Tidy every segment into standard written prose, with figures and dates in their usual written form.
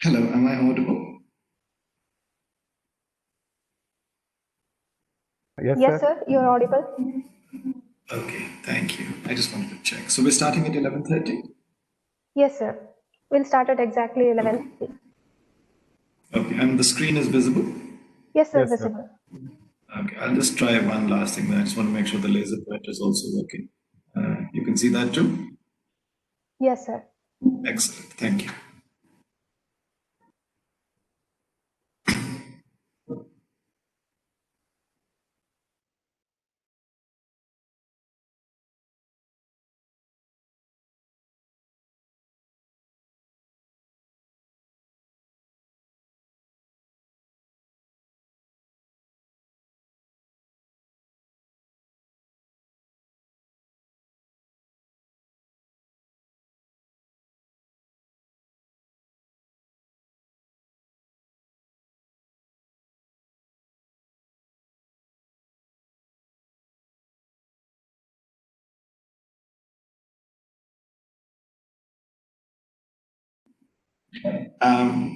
Hello, am I audible? Yes, Yes, sir. sir, you're audible. Okay, thank you. I just wanted to check. So we're starting at 11:30? Yes, sir. We'll start at exactly Okay. 11:30. Okay, and the screen is visible? Yes, sir, Yes, sir. visible. Okay, I'll just try one last thing. I just want to make sure the laser pointer is also working. You can see that too? Yes, sir. Excellent, thank you.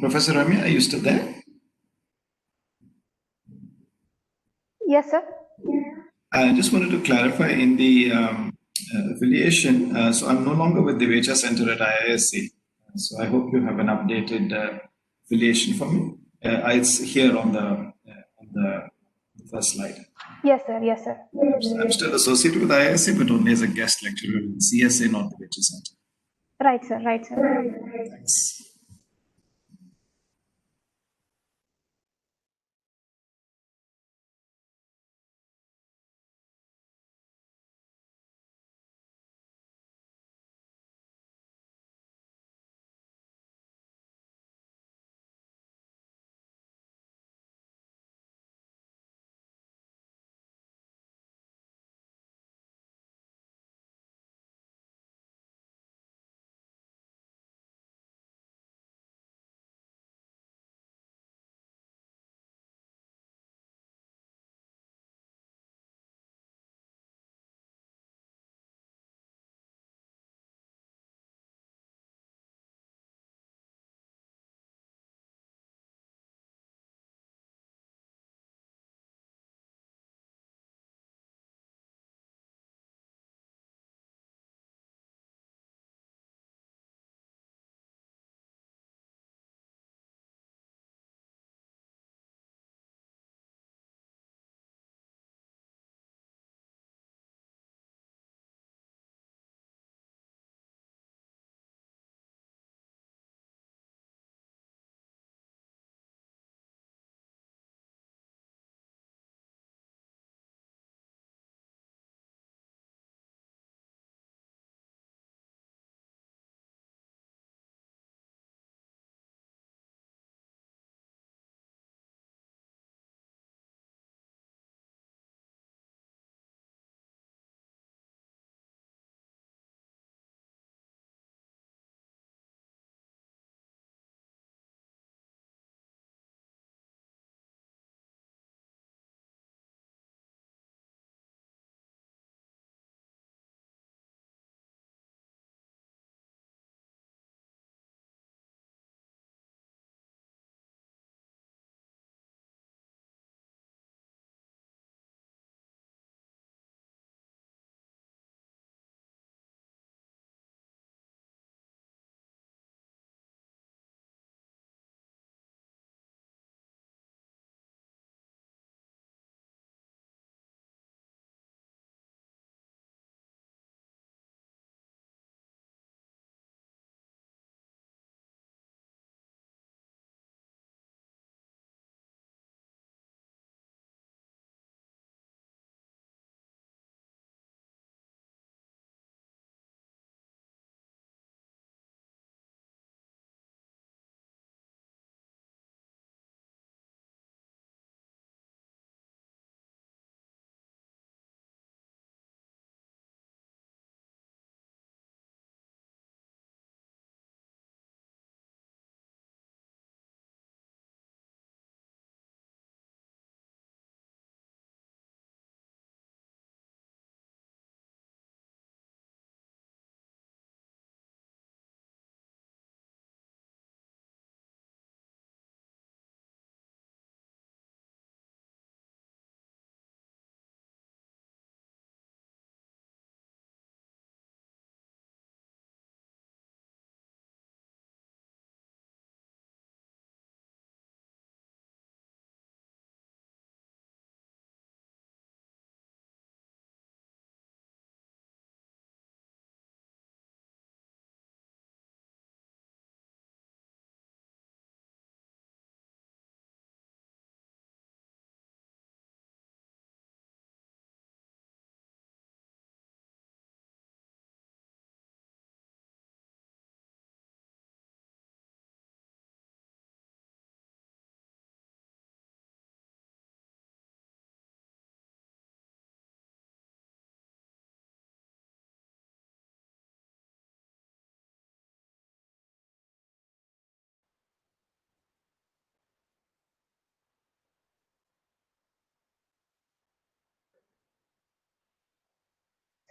Professor Ramya, are you still there? Yes, sir. I just wanted to clarify in the affiliation. So I'm no longer with the VHR Center at IISc. So I hope you have an updated affiliation for me. It's here on the first slide. Yes, sir. Yes, sir. I'm still associated with IISc, but only as a guest lecturer in CSA, not the VHR Center. Right, sir. Right, sir. Thanks.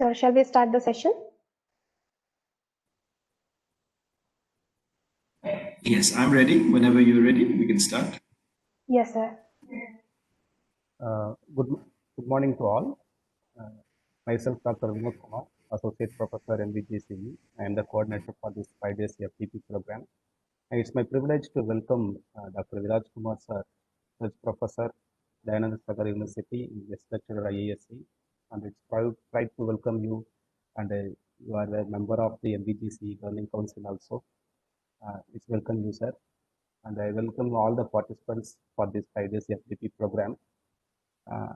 Sir, shall we start the session? Yes, I'm ready. Whenever you're ready, we can start. Yes, sir. Good morning to all. Myself, Dr. Kumar, Associate Professor MBGCE. I am the coordinator for this 5 days FTP program. And it's my privilege to welcome Dr. Viraj Kumar, sir, Research Professor, Dayananda Sagar University, guest lecturer IASC. And it's pride to welcome you. And you are a member of the MBGCE Learning Council also. It's welcome you, sir. And I welcome all the participants for this 5 days FTP program.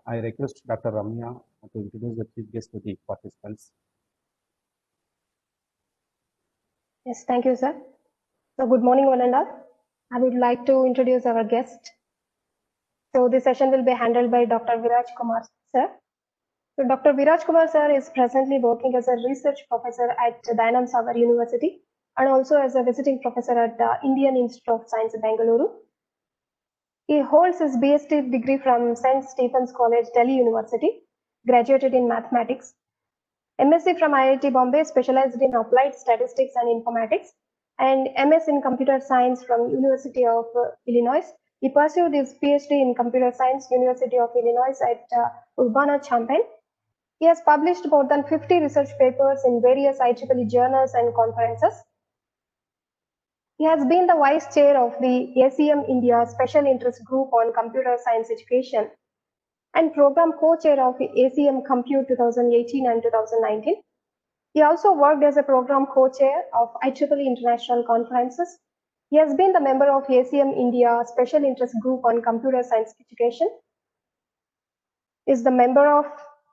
I request Dr. Ramya to introduce the chief guest to the participants. Yes, thank you, sir. So good morning, one and all. I would like to introduce our guest. So this session will be handled by Dr. Viraj Kumar, sir. So Dr. Viraj Kumar, sir, is presently working as a research professor at Dayananda Sagar University and also as a visiting professor at the Indian Institute of Science, Bengaluru. He holds his BSc degree from St. Stephen's College, Delhi University, graduated in mathematics. MSc from IIT Bombay, specialized in applied statistics and informatics, and MS in computer science from University of Illinois. He pursued his PhD in computer science, University of Illinois at Urbana-Champaign. He has published more than 50 research papers in various IEEE journals and conferences. He has been the vice chair of the ACM India Special Interest Group on Computer Science Education and program co-chair of ACM Compute 2018 and 2019. He also worked as a program co-chair of IEEE International Conferences. He has been the member of ACM India Special Interest Group on Computer Science Education. Is the member of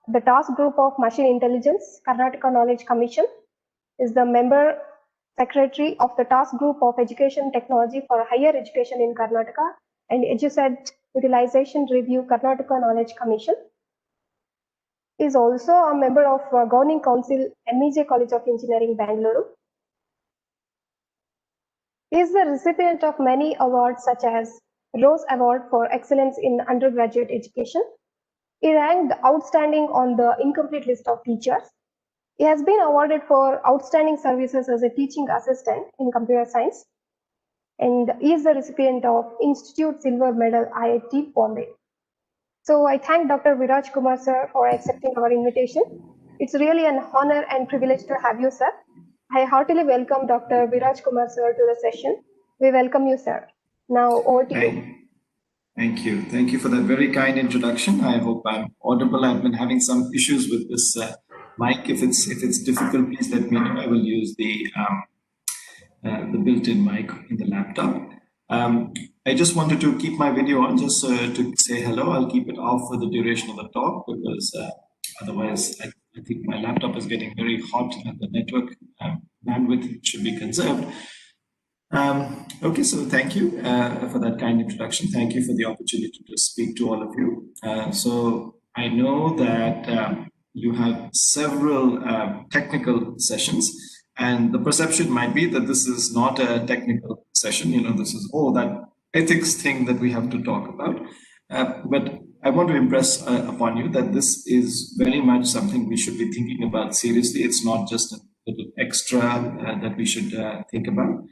the Task Group of Machine Intelligence, Karnataka Knowledge Commission. Is the member secretary of the Task Group of Education Technology for Higher Education in Karnataka and EduSed Utilization Review, Karnataka Knowledge Commission. Is also a member of Governing Council, MEJ College of Engineering, Bangalore. He is the recipient of many awards such as Rose Award for Excellence in Undergraduate Education. He ranked outstanding on the incomplete list of teachers. He has been awarded for outstanding services as a teaching assistant in computer science. And he is the recipient of Institute Silver Medal, IIT Bombay. So I thank Dr. Viraj Kumar, sir, for accepting our invitation. It's really an honor and privilege to have you, sir. I heartily welcome Dr. Viraj Kumar, sir, to the session. We welcome you, sir. Now, over to you. Thank you. Thank you for that very kind introduction. I hope I'm audible. I've been having some issues with this mic. If it's difficult, please let me know. I will use the built-in mic in the laptop. I just wanted to keep my video on just to say hello. I'll keep it off for the duration of the talk because otherwise I think my laptop is getting very hot and the network bandwidth should be conserved. Okay, so thank you for that kind introduction. Thank you for the opportunity to speak to all of you. So I know that you have several technical sessions, and the perception might be that this is not a technical session. You know, this is that ethics thing that we have to talk about. But I want to impress upon you that this is very much something we should be thinking about seriously. It's not just a little extra that we should think about.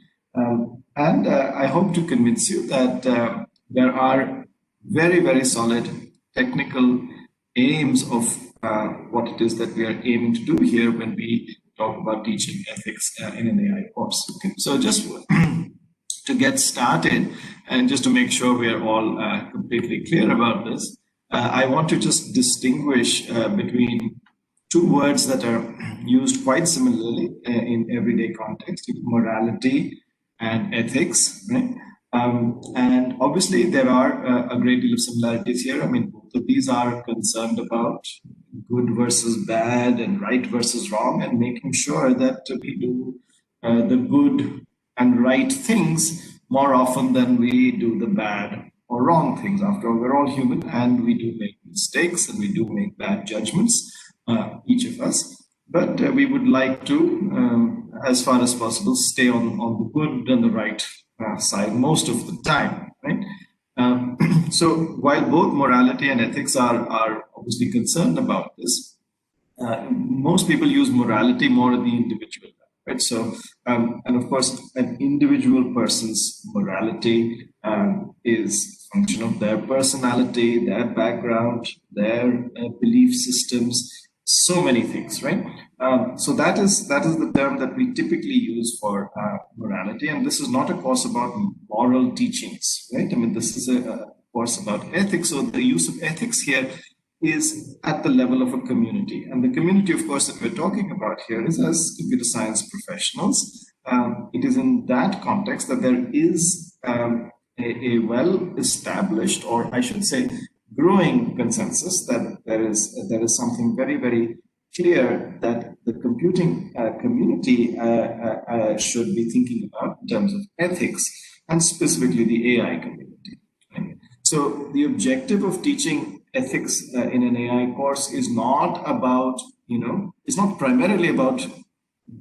And I hope to convince you that there are very, very solid technical aims of what it is that we are aiming to do here when we talk about teaching ethics in an AI course. Okay. So just to get started and just to make sure we are all completely clear about this, I want to just distinguish between two words that are used quite similarly in everyday context: morality and ethics, right? And obviously there are a great deal of similarities here. I mean, both of these are concerned about good versus bad and right versus wrong, and making sure that we do the good and right things more often than we do the bad or wrong things. After all, we're all human and we do make mistakes and we do make bad judgments, each of us. But we would like to, as far as possible, stay on the good and the right side most of the time, right? So while both morality and ethics are obviously concerned about this, most people use morality more in the individual, right? So, and of course, an individual person's morality is a function of their personality, their background, their belief systems, so many things, right? So that is the term that we typically use for morality, and this is not a course about moral teachings, right? I mean, this is a course about ethics. So the use of ethics here is at the level of a community. And the community, of course, that we're talking about here is as computer science professionals. It is in that context that there is a well-established, or I should say, growing consensus that there is something very, very clear that the computing community should be thinking about in terms of ethics, and specifically the AI community. Right? So the objective of teaching ethics in an AI course is not about, it's not primarily about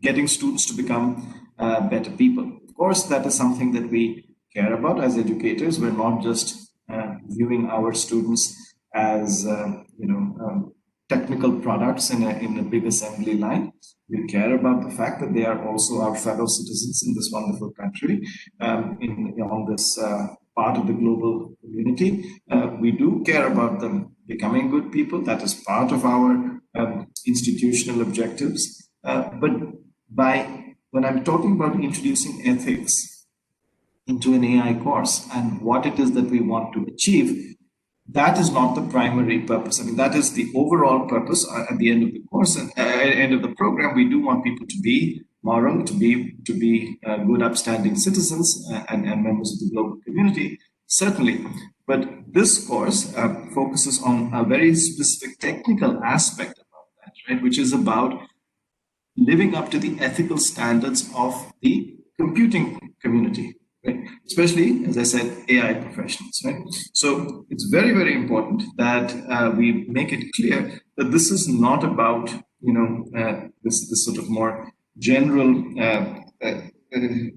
getting students to become better people. Of course, that is something that we care about as educators. We're not just viewing our students as, technical products in a big assembly line. We care about the fact that they are also our fellow citizens in this wonderful country, on this part of the global community. We do care about them becoming good people. That is part of our institutional objectives. But when I'm talking about introducing ethics into an AI course and what it is that we want to achieve, that is not the primary purpose. I mean, that is the overall purpose at the end of the course and end of the program. We do want people to be moral, to be good, upstanding citizens and members of the global community, certainly. But this course focuses on a very specific technical aspect about that, right? Which is about living up to the ethical standards of the computing community. Right? Especially, as I said, AI professionals, right? So it's very, very important that we make it clear that this is not about, this sort of more general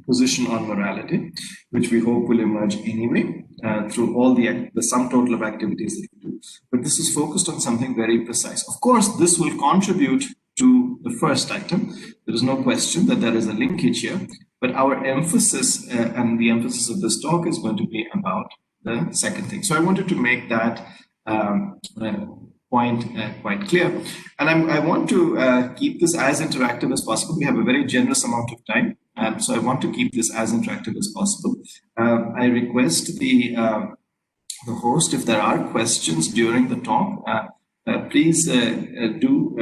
position on morality, which we hope will emerge anyway through all the sum total of activities that we do. But this is focused on something very precise. Of course, this will contribute to the first item. There is no question that there is a linkage here. But our emphasis and the emphasis of this talk is going to be about the second thing. So I wanted to make that point quite clear. And I want to keep this as interactive as possible. We have a very generous amount of time. So I want to keep this as interactive as possible. I request the host, if there are questions during the talk, please do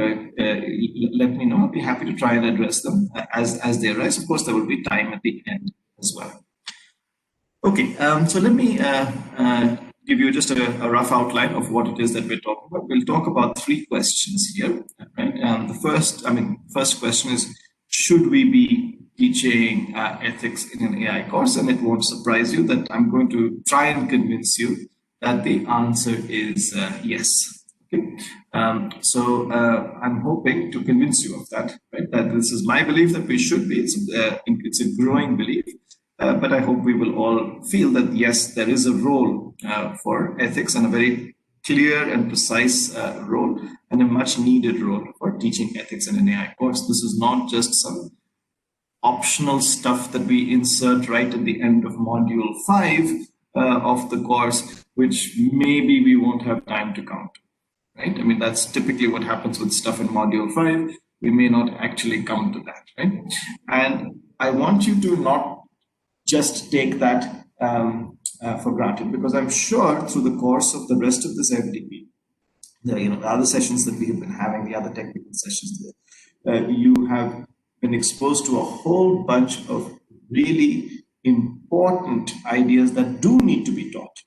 let me know. I'll be happy to try and address them as they arise. Of course, there will be time at the end as well. Okay, so let me give you just a rough outline of what it is that we're talking about. We'll talk about 3 questions here. Right? And the first question is, should we be teaching ethics in an AI course? And it won't surprise you that I'm going to try and convince you that the answer is yes. Okay. So I'm hoping to convince you of that, right? That this is my belief that we should be. It's a growing belief, but I hope we will all feel that yes, there is a role for ethics, and a very clear and precise role, and a much needed role for teaching ethics in an AI course. This is not just some optional stuff that we insert right at the end of module 5 of the course, which maybe we won't have time to count. Right? I mean, that's typically what happens with stuff in module 5. We may not actually come to that, right? And I want you to not just take that for granted, because I'm sure through the course of the rest of this FDP, the other sessions that we have been having, the other technical sessions, you have been exposed to a whole bunch of really important ideas that do need to be taught.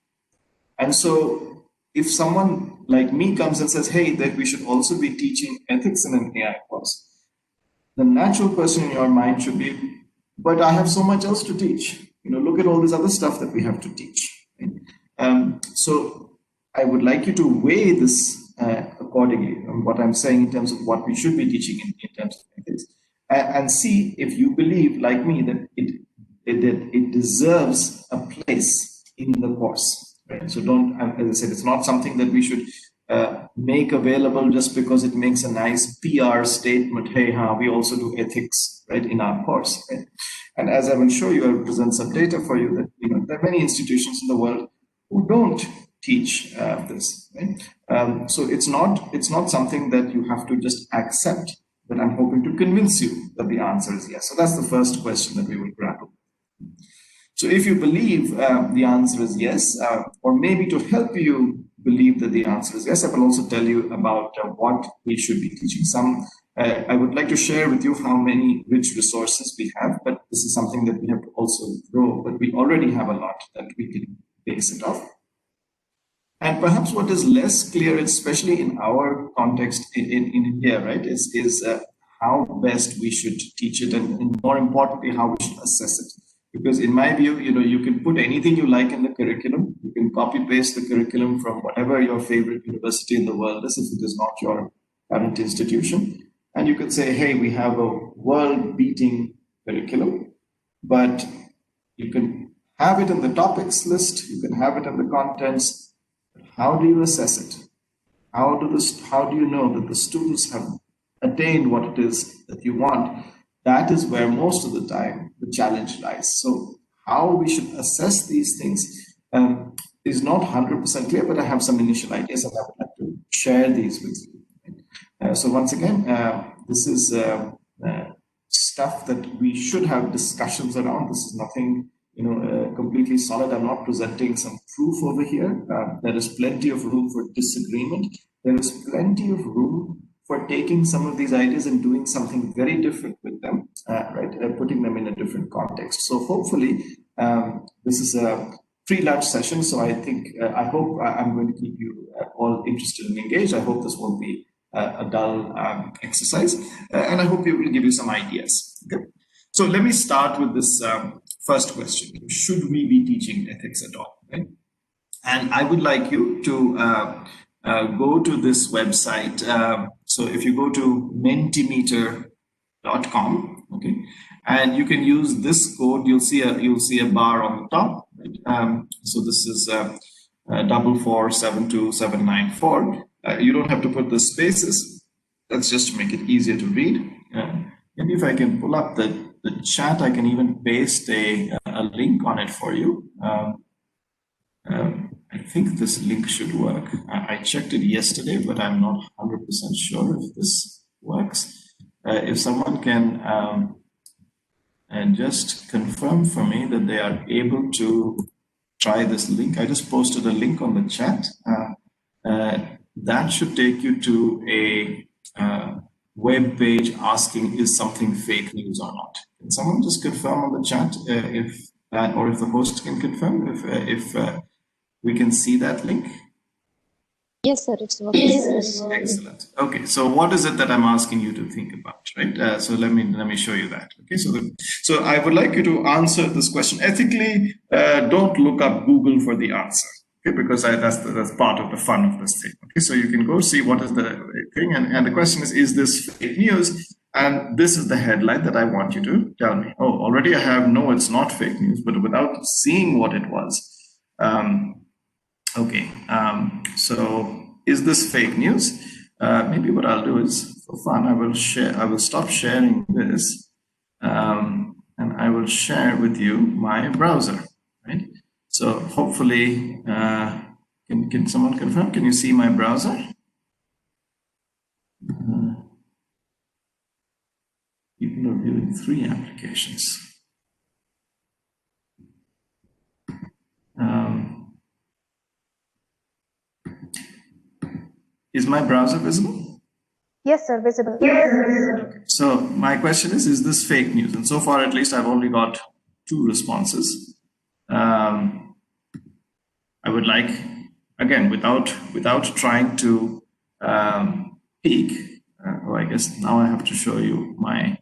And so if someone like me comes and says, hey, that we should also be teaching ethics in an AI course, the natural question in your mind should be, but I have so much else to teach. Look at all this other stuff that we have to teach. Right? So I would like you to weigh this accordingly, what I'm saying in terms of what we should be teaching in terms of ethics, and see if you believe, like me, that it deserves a place in the course. Right? So don't, as I said, it's not something that we should make available just because it makes a nice PR statement. Hey, we also do ethics, right, in our course. Right? And as I will show you, I will present some data for you that there are many institutions in the world who don't teach this. Right? So it's not something that you have to just accept. But I'm hoping to convince you that the answer is yes. So that's the first question that we will grapple. So if you believe the answer is yes, or maybe to help you believe that the answer is yes, I will also tell you about what we should be teaching. I would like to share with you how many rich resources we have, but this is something that we have to also grow, but we already have a lot that we can base it off. And perhaps what is less clear, especially in our context in India, right, is how best we should teach it, and more importantly, how we should assess it. Because in my view, you can put anything you like in the curriculum. You can copy paste the curriculum from whatever your favorite university in the world is, if it is not your current institution. And you can say, hey, we have a world-beating curriculum, but you can have it in the topics list, you can have it in the contents. How do you assess it? How do you know that the students have attained what it is that you want? That is where most of the time the challenge lies. So how we should assess these things is not 100% clear, but I have some initial ideas and I would like to share these with you. So once again, this is stuff that we should have discussions around. This is nothing completely solid. I'm not presenting some proof over here. There is plenty of room for disagreement. There is plenty of room for taking some of these ideas and doing something very different with them, right? Putting them in a different context. So hopefully, this is a pre-lunch session. So I think, I hope I'm going to keep you all interested and engaged. I hope this won't be a dull exercise, and I hope it will give you some ideas. Okay. So let me start with this first question. Should we be teaching ethics at all? Right? And I would like you to go to this website. So if you go to mentimeter.com, okay, and you can use this code, you'll see a bar on the top. Right? So this is 4472794. You don't have to put the spaces. That's just to make it easier to read. Maybe if I can pull up the chat, I can even paste a link on it for you. I think this link should work. I checked it yesterday, but I'm not 100% sure if this works. If someone can just confirm for me that they are able to try this link. I just posted a link on the chat. That should take you to a web page asking, is something fake news or not? Can someone just confirm on the chat or if the host can confirm if we can see that link? Yes, sir, it's working. Excellent. Okay, so what is it that I'm asking you to think about, right? So let me show you that. Okay, so I would like you to answer this question ethically. Don't look up Google for the answer. Okay, because that's part of the fun of this thing. Okay, so you can go see what is the thing, and the question is this fake news? And this is the headline that I want you to tell me. Oh, already I have no, it's not fake news, but without seeing what it was. So is this fake news? Maybe what I'll do is, for fun, I will stop sharing this, and I will share with you my browser, right? So hopefully, can someone confirm? Can you see my browser? People are viewing 3 applications. Is my browser visible? Yes, sir, visible. Okay. So my question is this fake news? And so far, at least, I've only got 2 responses. I would like, again, without trying to peek. I guess now I have to show you my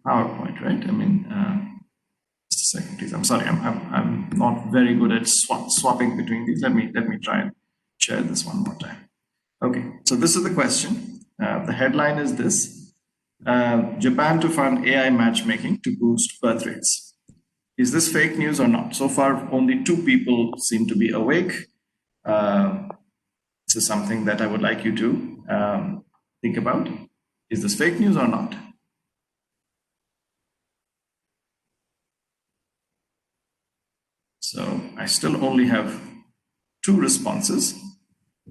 PowerPoint, right? I mean, just a second, please. I'm sorry, I'm not very good at swapping between these. Let me try and share this one more time. Okay, so this is the question. The headline is this: Japan to fund AI matchmaking to boost birth rates. Is this fake news or not? So far, only 2 people seem to be awake. This is something that I would like you to think about. Is this fake news or not? So I still only have 2 responses.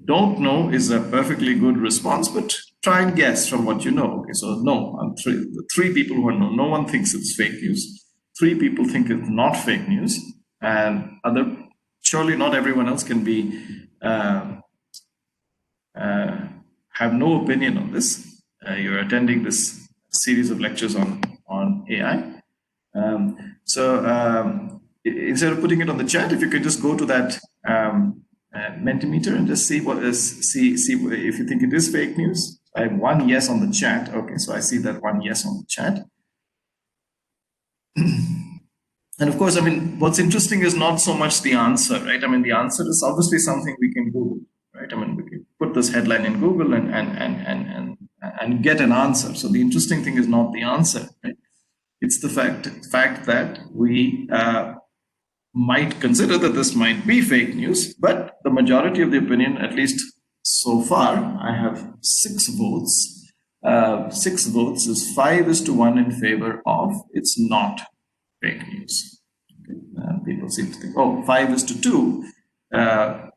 Don't know is a perfectly good response, but try and guess from what you know. Okay, so no, the 3 people who are no one thinks it's fake news. 3 people think it's not fake news, and surely not everyone else can be have no opinion on this. You're attending this series of lectures on AI. Instead of putting it on the chat, if you could just go to that Mentimeter and just see if you think it is fake news. I have 1 yes on the chat. Okay, so I see that 1 yes on the chat. And of course, I mean, what's interesting is not so much the answer, right? I mean, the answer is obviously something we can Google, right? I mean, we can put this headline in Google and get an answer. So the interesting thing is not the answer, right? It's the fact that we might consider that this might be fake news, but the majority of the opinion, at least so far, I have 6 votes. 6 votes is 5:1 in favor of it's not fake news. Okay. People seem to think, 5:2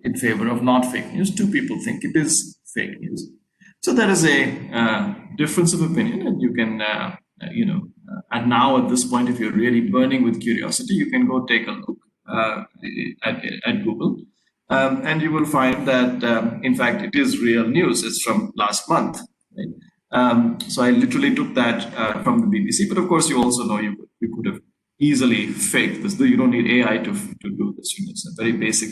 in favor of not fake news. 2 people think it is fake news. So there is a difference of opinion, and you can, and now at this point, if you're really burning with curiosity, you can go take a look at Google, and you will find that, in fact, it is real news. It's from last month. Right? So I literally took that from the BBC, but of course, you also know you could have easily faked this. You don't need AI to do this. It's a very basic,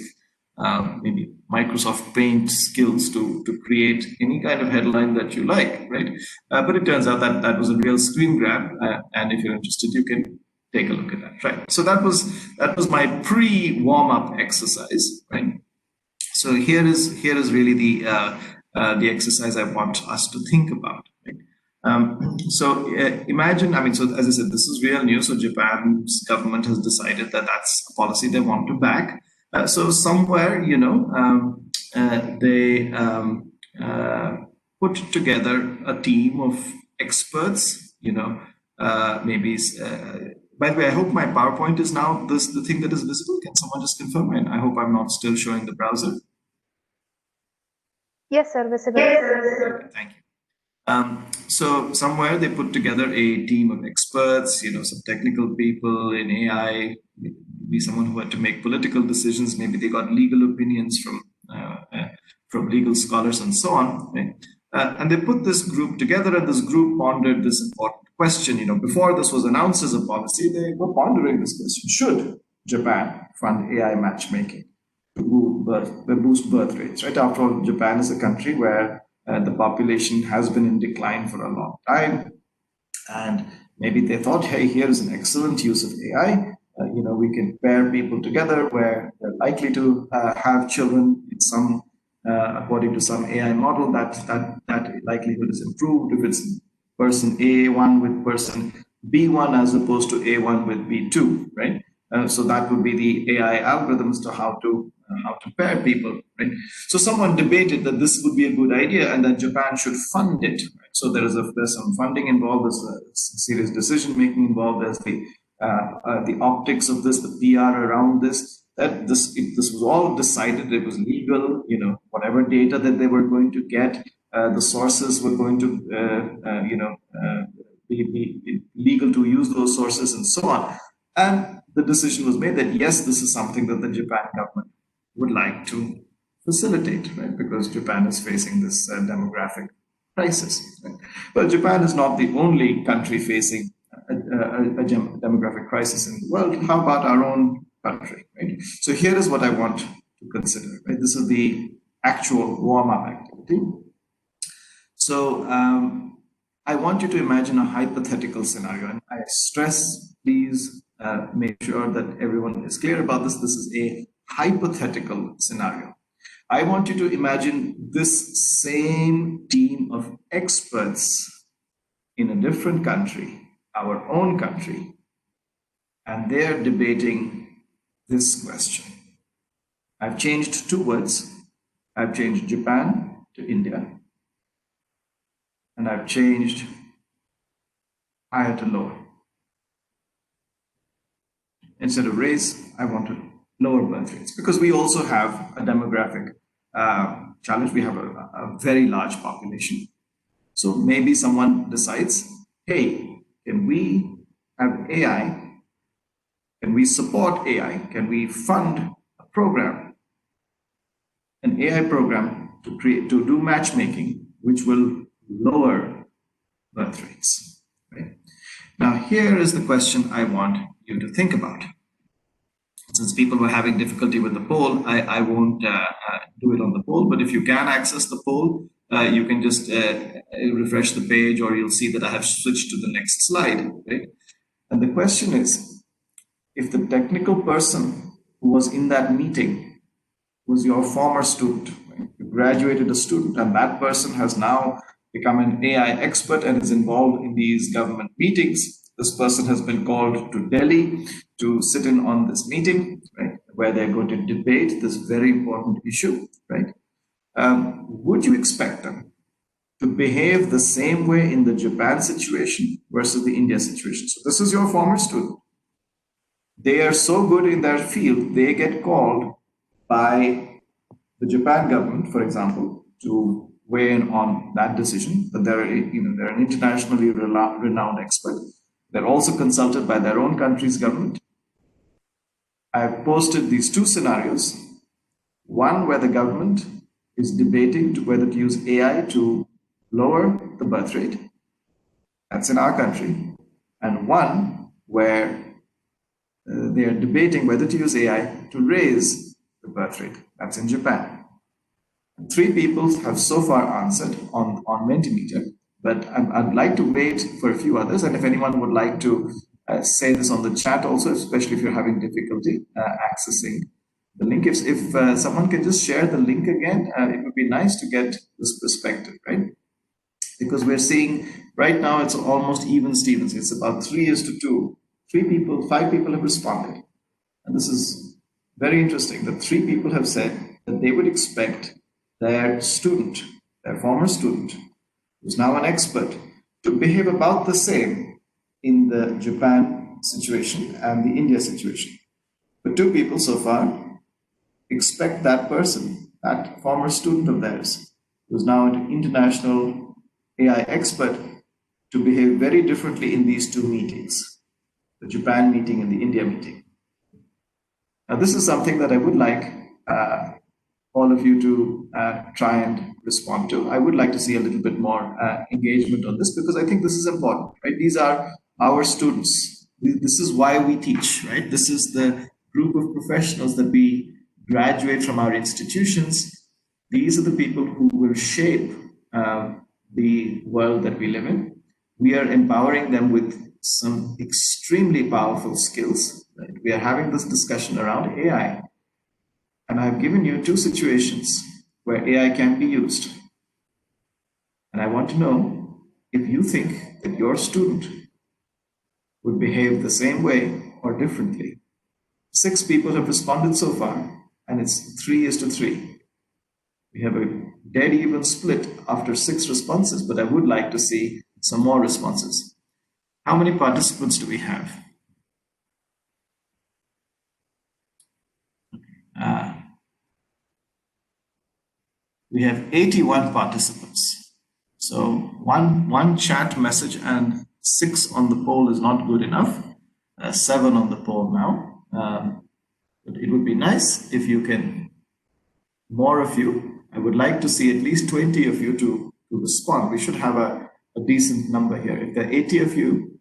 maybe Microsoft Paint skills to create any kind of headline that you like, right? But it turns out that was a real screen grab, and if you're interested, you can take a look at that, right? So that was my pre-warm-up exercise, right? So here is really the exercise I want us to think about. Right? Imagine, I mean, so as I said, this is real news. So Japan's government has decided that that's a policy they want to back. So somewhere, they put together a team of experts, maybe. By the way, I hope my PowerPoint is now the thing that is visible. Can someone just confirm? And I hope I'm not still showing the browser. Yes, sir, visible. Thank you. So somewhere they put together a team of experts, some technical people in AI, maybe someone who had to make political decisions. Maybe they got legal opinions from legal scholars and so on. Right? And they put this group together, and this group pondered this important question. Before this was announced as a policy, they were pondering this question: should Japan fund AI matchmaking to boost birth rates? Right? After all, Japan is a country where the population has been in decline for a long time, and maybe they thought, hey, here is an excellent use of AI. We can pair people together where they're likely to have children in some. According to some AI model, that likelihood is improved if it's person A1 with person B1 as opposed to A1 with B2, right? So that would be the AI algorithm as to how to pair people, right? So someone debated that this would be a good idea and that Japan should fund it. Right? So there's some funding involved, there's serious decision making involved, there's the optics of this, the PR around this. That this was all decided. It was legal. Whatever data that they were going to get, the sources were going to, be legal to use those sources and so on. And the decision was made that yes, this is something that the Japan government would like to facilitate, right? Because Japan is facing this demographic crisis. Right? But Japan is not the only country facing a demographic crisis in the world. How about our own country, right? So here is what I want to consider, right? This is the actual warm-up activity. So I want you to imagine a hypothetical scenario, and I stress, please make sure that everyone is clear about this. This is a hypothetical scenario. I want you to imagine this same team of experts in a different country, our own country, and they're debating this question. I've changed two words. I've changed Japan to India, and I've changed higher to lower. Instead of raise, I want to lower birth rates because we also have a demographic challenge. We have a very large population. So maybe someone decides, hey, can we have AI? Can we support AI? Can we fund a program, an AI program to do matchmaking, which will lower birth rates? Right? Now, here is the question I want you to think about. Since people were having difficulty with the poll, I won't do it on the poll, but if you can access the poll, you can just refresh the page, or you'll see that I have switched to the next slide. Right? And the question is, if the technical person who was in that meeting was your former student, right? You graduated a student, and that person has now become an AI expert and is involved in these government meetings. This person has been called to Delhi to sit in on this meeting, right, where they're going to debate this very important issue, right? Would you expect them to behave the same way in the Japan situation versus the India situation? So this is your former student. They are so good in their field, they get called by the Japan government, for example, to weigh in on that decision. But they're an internationally renowned expert. They're also consulted by their own country's government. I've posted these two scenarios. One where the government is debating whether to use AI to lower the birth rate. That's in our country. And one where they are debating whether to use AI to raise the birth rate. That's in Japan. 3 people have so far answered on Mentimeter, but I'd like to wait for a few others. And if anyone would like to say this on the chat also, especially if you're having difficulty accessing the link, if someone can just share the link again, it would be nice to get this perspective, right? Because we're seeing right now it's almost even Stevens. It's about 3:2. 5 people have responded. And this is very interesting that 3 people have said that they would expect their student, their former student, who's now an expert, to behave about the same in the Japan situation and the India situation. But 2 people so far expect that person, that former student of theirs, who's now an international AI expert, to behave very differently in these 2 meetings, the Japan meeting and the India meeting. Now, this is something that I would like all of you to try and respond to. I would like to see a little bit more engagement on this, because I think this is important, right? These are our students. This is why we teach, right? This is the group of professionals that we graduate from our institutions. These are the people who will shape the world that we live in. We are empowering them with some extremely powerful skills. Right? We are having this discussion around AI. And I've given you 2 situations where AI can be used. And I want to know if you think that your student would behave the same way or differently. 6 people have responded so far, and it's 3:3. We have a dead even split after 6 responses, but I would like to see some more responses. How many participants do we have? We have 81 participants. So one chat message and 6 on the poll is not good enough. 7 on the poll now. But it would be nice if you can, more of you. I would like to see at least 20 of you to respond. We should have a decent number here. If there are 80 of you,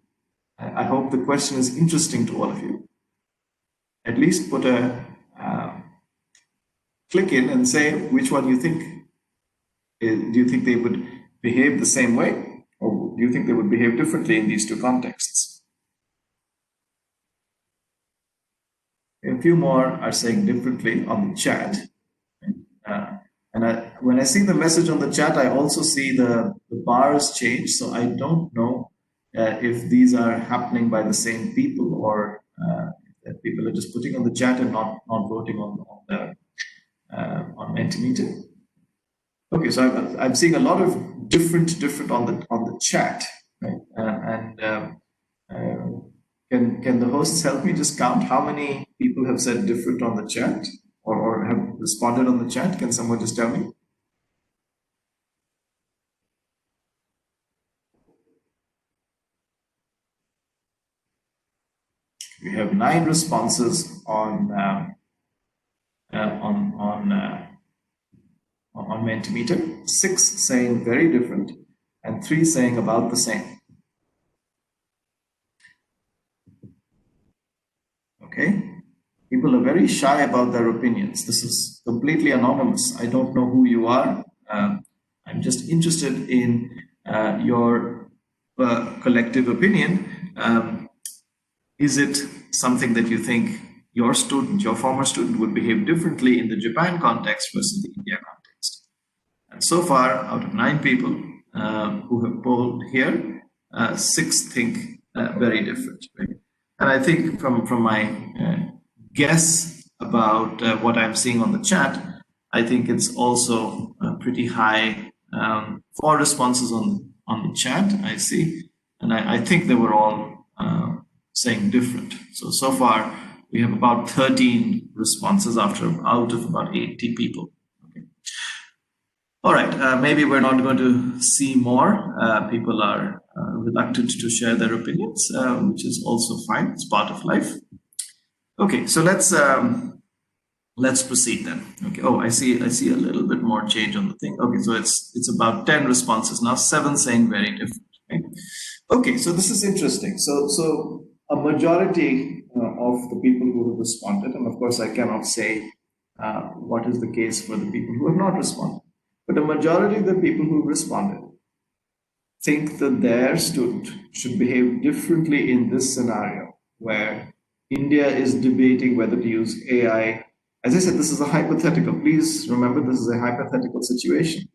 I hope the question is interesting to all of you. At least put a click in and say which one you think. Do you think they would behave the same way, or do you think they would behave differently in these 2 contexts? A few more are saying differently on the chat. When I see the message on the chat, I also see the bars change. So I don't know if these are happening by the same people or that people are just putting on the chat and not voting on Mentimeter. Okay, so I'm seeing a lot of different on the chat, right? Can the hosts help me just count how many people have said different on the chat or have responded on the chat? Can someone just tell me? We have 9 responses on Mentimeter, 6 saying very different, and 3 saying about the same. Okay, people are very shy about their opinions. This is completely anonymous. I don't know who you are. I'm just interested in your collective opinion. Is it something that you think your student, your former student, would behave differently in the Japan context versus the India context? And so far, out of 9 people who have polled here, 6 think very different. Right? And I think from my guess about what I'm seeing on the chat, I think it's also pretty high. 4 responses on the chat, I see. And I think they were all saying different. So far, we have about 13 responses out of about 80 people. Okay. All right, maybe we're not going to see more. People are reluctant to share their opinions, which is also fine. It's part of life. Okay, so let's proceed then. Okay. Oh, I see a little bit more change on the thing. Okay, so it's about 10 responses now, 7 saying very different. Right? Okay, so this is interesting. So a majority of the people who have responded, and of course I cannot say what is the case for the people who have not responded, but a majority of the people who responded think that their student should behave differently in this scenario where India is debating whether to use AI. As I said, this is a hypothetical. Please remember, this is a hypothetical situation.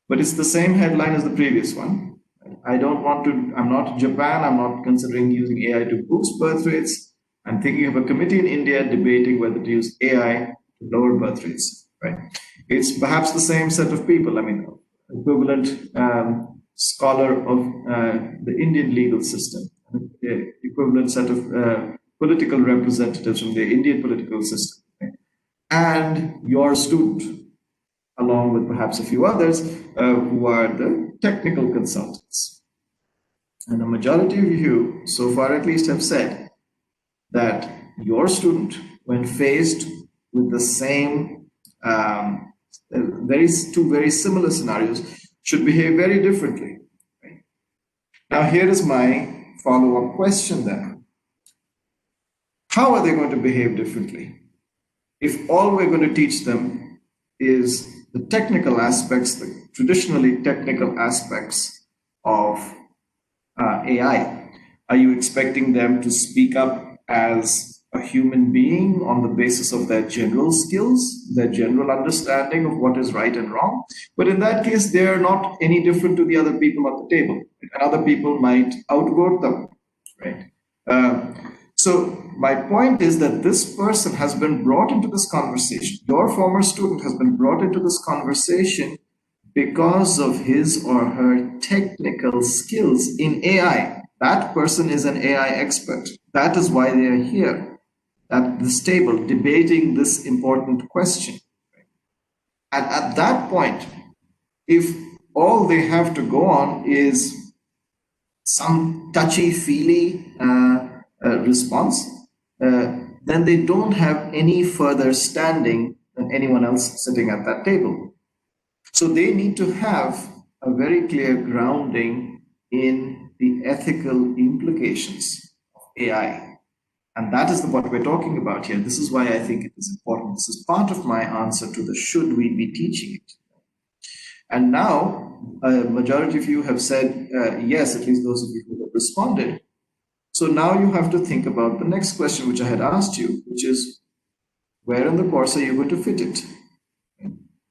But it's the same headline as the previous one. I'm not Japan, I'm not considering using AI to boost birth rates. I'm thinking of a committee in India debating whether to use AI to lower birth rates, right? It's perhaps the same set of people, I mean, equivalent scholar of the Indian legal system, equivalent set of political representatives from the Indian political system, right? And your student, along with perhaps a few others who are the technical consultants. And the majority of you, so far at least, have said that your student, when faced with the same, two very similar scenarios, should behave very differently. Right? Now, here is my follow-up question then. How are they going to behave differently if all we're going to teach them is the technical aspects, the traditionally technical aspects of AI? Are you expecting them to speak up as a human being on the basis of their general skills, their general understanding of what is right and wrong? But in that case, they're not any different to the other people at the table, and other people might outvote them, right? So my point is that this person has been brought into this conversation. Your former student has been brought into this conversation because of his or her technical skills in AI. That person is an AI expert. That is why they are here at this table debating this important question. And at that point, if all they have to go on is some touchy-feely response, then they don't have any further standing than anyone else sitting at that table. So they need to have a very clear grounding in the ethical implications of AI. And that is what we're talking about here. This is why I think it is important. This is part of my answer to the should we be teaching it. And now, a majority of you have said yes, at least those of you who have responded. So now you have to think about the next question, which I had asked you, which is, where in the course are you going to fit it?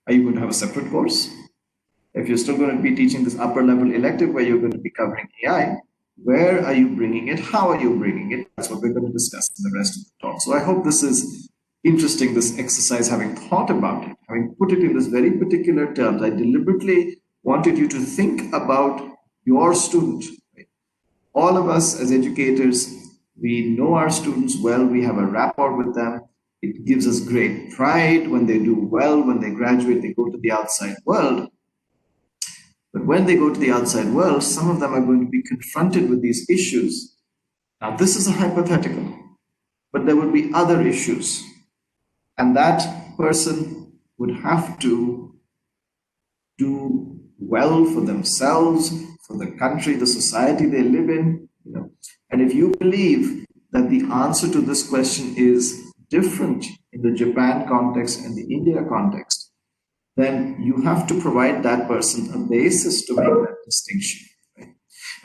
Are you going to have a separate course? If you're still going to be teaching this upper level elective where you're going to be covering AI, Where are you bringing it? How are you bringing it? That's what we're going to discuss in the rest of the talk. So I hope this is interesting, this exercise, having thought about it, having put it in this very particular terms. I deliberately wanted you to think about your student. Right? All of us as educators, we know our students well, we have a rapport with them. It gives us great pride when they do well, when they graduate, they go to the outside world. But when they go to the outside world, some of them are going to be confronted with these issues. Now, this is a hypothetical, but there would be other issues. And that person would have to do well for themselves, for the country, the society they live in. And if you believe that the answer to this question is different in the Japan context and the India context, then you have to provide that person a basis to make that distinction. Right?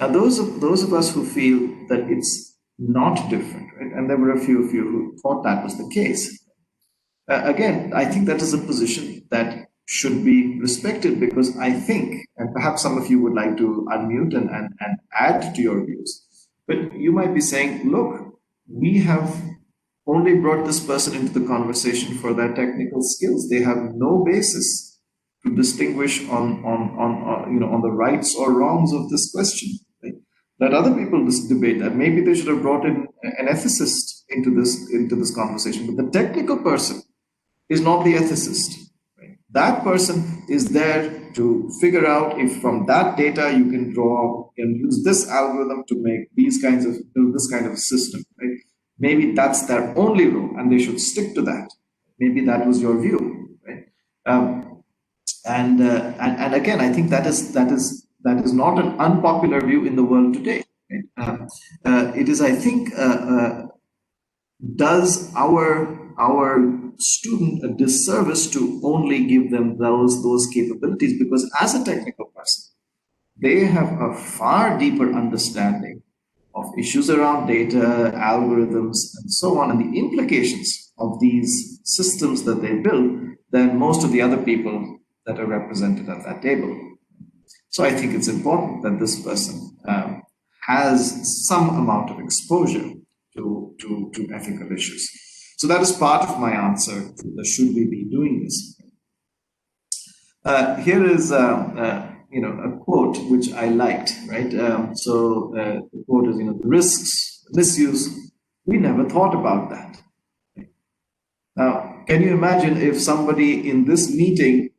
Now, those of us who feel that it's not different, right? And there were a few of you who thought that was the case. Again, I think that is a position that should be respected, because I think, and perhaps some of you would like to unmute and add to your views, but you might be saying, look, we have only brought this person into the conversation for their technical skills. They have no basis to distinguish on the rights or wrongs of this question. Right? Let other people debate that. Maybe they should have brought in an ethicist into this conversation. But the technical person is not the ethicist. Right? That person is there to figure out if from that data you can use this algorithm to make build this kind of system. Right? Maybe that's their only role, and they should stick to that. Maybe that was your view, right? And again, I think that is not an unpopular view in the world today. Right? It is, I think, does our student a disservice to only give them those capabilities, because as a technical person, they have a far deeper understanding of issues around data, algorithms, and so on, and the implications of these systems that they build than most of the other people that are represented at that table. So I think it's important that this person has some amount of exposure to ethical issues. So that is part of my answer to the should we be doing this. Here is a quote which I liked, right? The quote is, the risks, misuse, we never thought about that. Now, can you imagine if somebody in this meeting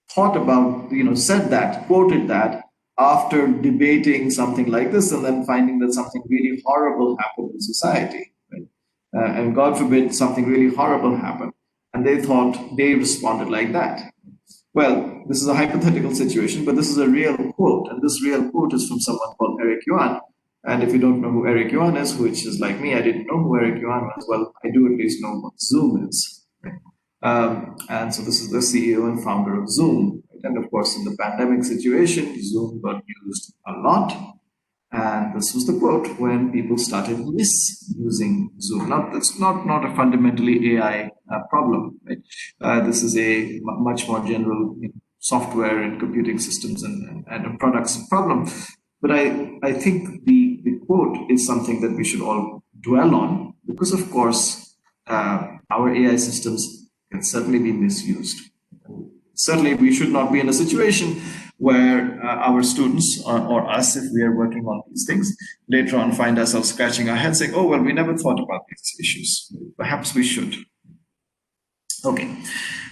thought about, said that, quoted that, after debating something like this and then finding that something really horrible happened in society, right? And God forbid something really horrible happened, and they responded like that. Well, this is a hypothetical situation, but this is a real quote, and this real quote is from someone called Eric Yuan. And if you don't know who Eric Yuan is, which is like me, I didn't know who Eric Yuan was. Well, I do at least know what Zoom is. Right? And so this is the CEO and founder of Zoom. Right? And of course, in the pandemic situation, Zoom got used a lot. And this was the quote when people started misusing Zoom. Now, that's not a fundamentally AI problem. Right? This is a much more general software and computing systems and products problem. But I think the quote is something that we should all dwell on, because, of course, our AI systems can certainly be misused. Certainly, we should not be in a situation where our students or us, if we are working on these things, later on find ourselves scratching our heads saying, oh, well, we never thought about these issues. Perhaps we should. Okay.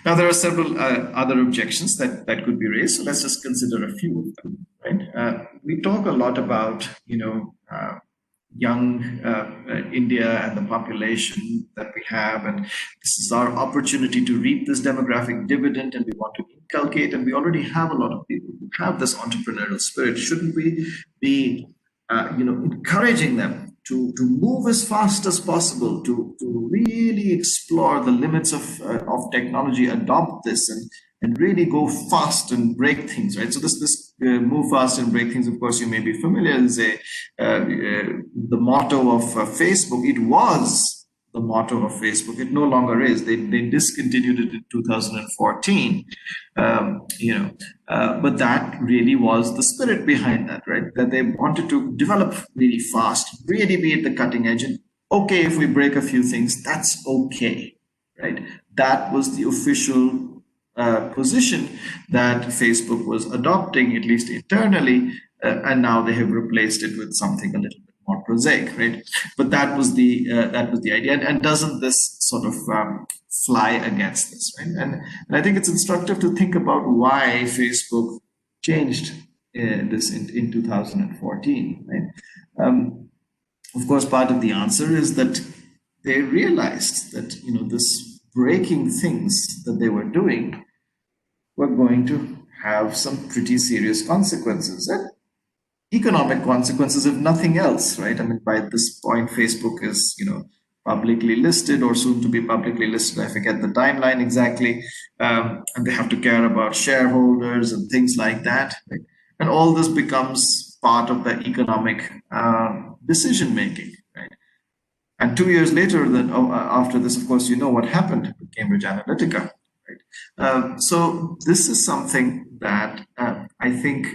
Now, there are several other objections that could be raised. So let's just consider a few of them. Right? We talk a lot about, young India and the population that we have, and this is our opportunity to reap this demographic dividend, and we want to inculcate, and we already have a lot of people who have this entrepreneurial spirit. Shouldn't we be encouraging them to move as fast as possible, to really explore the limits of technology, adopt this, and really go fast and break things, right? So this move fast and break things, of course, you may be familiar, is the motto of Facebook. It was the motto of Facebook. It no longer is. They discontinued it in 2014. But that really was the spirit behind that, right? That they wanted to develop really fast, really be at the cutting edge. And okay, if we break a few things, that's okay, right? That was the official position that Facebook was adopting, at least internally, and now they have replaced it with something a little bit more prosaic, right? But that was the idea. And doesn't this sort of fly against this, right? And I think it's instructive to think about why Facebook changed this in 2014, right? Of course, part of the answer is that they realized that this breaking things that they were doing were going to have some pretty serious consequences, and economic consequences, if nothing else, right? I mean, by this point, Facebook is publicly listed or soon to be publicly listed. I forget the timeline exactly, and they have to care about shareholders and things like that, right? And all this becomes part of the economic decision making, right? And 2 years later, then after this, of course, what happened with Cambridge Analytica, right? So this is something that I think,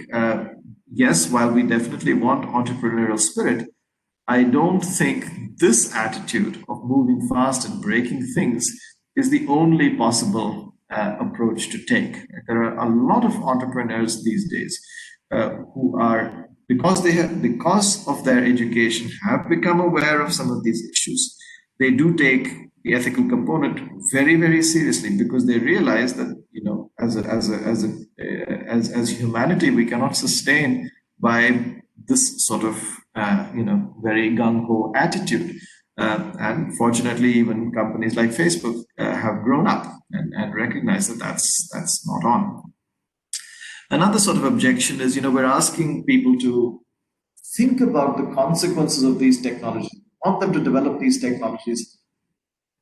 yes, while we definitely want entrepreneurial spirit, I don't think this attitude of moving fast and breaking things is the only possible approach to take. There are a lot of entrepreneurs these days who are, because of their education, have become aware of some of these issues. They do take the ethical component very, very seriously, because they realize that as humanity, we cannot sustain by this sort of very gung-ho attitude. And fortunately, even companies like Facebook have grown up and recognize that that's not on. Another sort of objection is, we're asking people to think about the consequences of these technologies, want them to develop these technologies.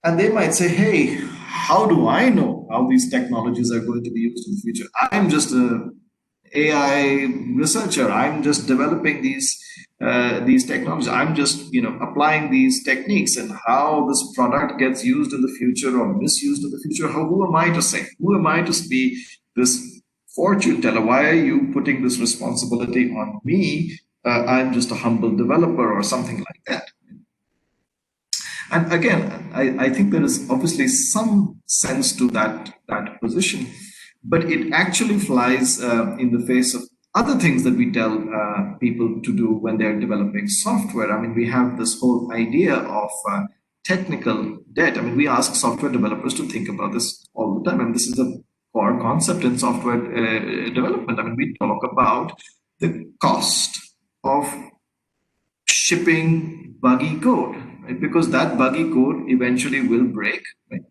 And they might say, hey, how do I know how these technologies are going to be used in the future? I'm just an AI researcher. I'm just developing these technologies. I'm just applying these techniques, and how this product gets used in the future or misused in the future. Who am I to say? Who am I to be this fortune teller? Why are you putting this responsibility on me? I'm just a humble developer or something like that. And again, I think there is obviously some sense to that position, but it actually flies in the face of other things that we tell people to do when they're developing software. I mean, we have this whole idea of technical debt. I mean, we ask software developers to think about this all the time. And this is a core concept in software development. I mean, we talk about the cost of shipping buggy code, right? Because that buggy code eventually will break, right?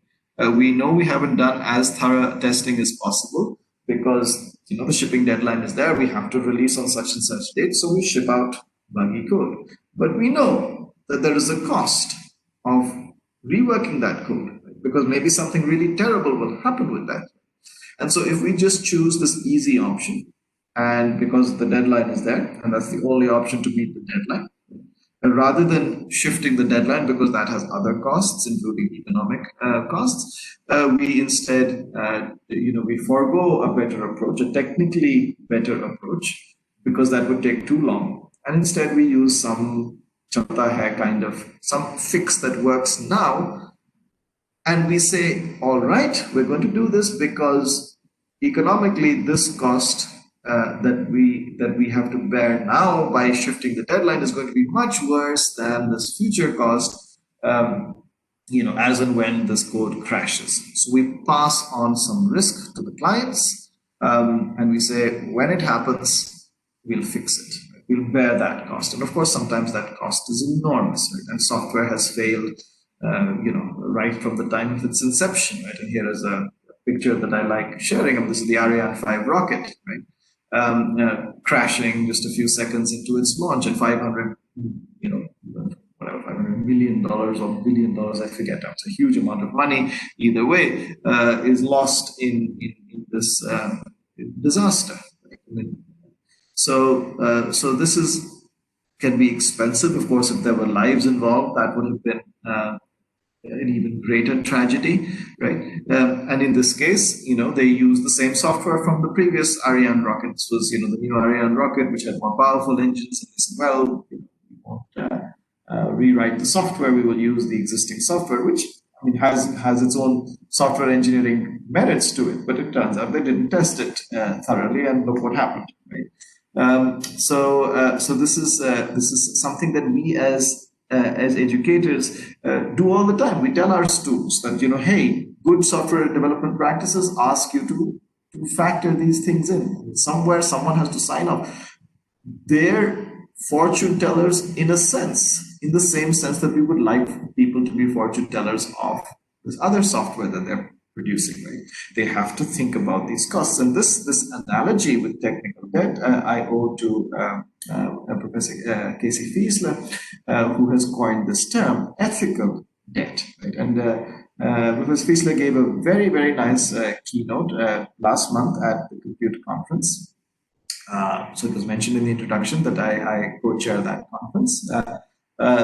We know we haven't done as thorough testing as possible, because the shipping deadline is there. We have to release on such and such date, so we ship out buggy code. But we know that there is a cost of reworking that code, right? Because maybe something really terrible will happen with that. And so if we just choose this easy option, and because the deadline is there, and that's the only option to meet the deadline, and rather than shifting the deadline because that has other costs, including economic costs, we instead, we forego a better approach, a technically better approach, because that would take too long. And instead we use some chata hai kind of, some fix that works now. And we say, all right, we're going to do this because economically this cost that we have to bear now by shifting the deadline is going to be much worse than this future cost, as and when this code crashes. So we pass on some risk to the clients, and we say, when it happens, we'll fix it. We'll bear that cost. And of course, sometimes that cost is enormous, right? And software has failed, right from the time of its inception, right? And here is a picture that I like sharing. And this is the Ariane 5 rocket, right? Crashing just a few seconds into its launch, and $500 million or $1 billion, I forget. It's a huge amount of money. Either way, is lost in this disaster. So this can be expensive. Of course, if there were lives involved, that would have been an even greater tragedy, right? And in this case, they use the same software from the previous Ariane rocket. This was, the new Ariane rocket, which had more powerful engines. And they said, well, we won't rewrite the software. We will use the existing software, which has its own software engineering merits to it. But it turns out they didn't test it thoroughly, and look what happened, right? So this is something that we as educators do all the time. We tell our students that, hey, good software development practices ask you to factor these things in. Somewhere someone has to sign off. They're fortune tellers in a sense, in the same sense that we would like people to be fortune tellers of this other software that they're producing, right? They have to think about these costs. And this analogy with technical debt, I owe to Professor Casey Fiesler, who has coined this term, ethical debt, right? And Professor Fiesler gave a very, very nice keynote last month at the Compute conference. So it was mentioned in the introduction that I co-chair that conference.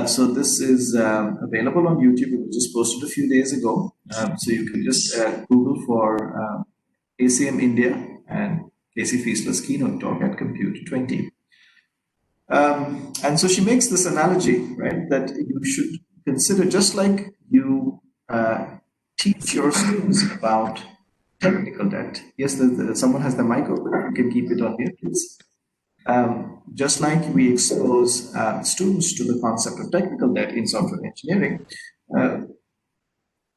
So this is available on YouTube. It was just posted a few days ago. So you can just Google for ACM India and Casey Fiesler's keynote talk at Compute 20. And so she makes this analogy, right, that you should consider, just like you teach your students about technical debt. Yes, someone has the mic open. You can keep it on mute, please. Just like we expose students to the concept of technical debt in software engineering,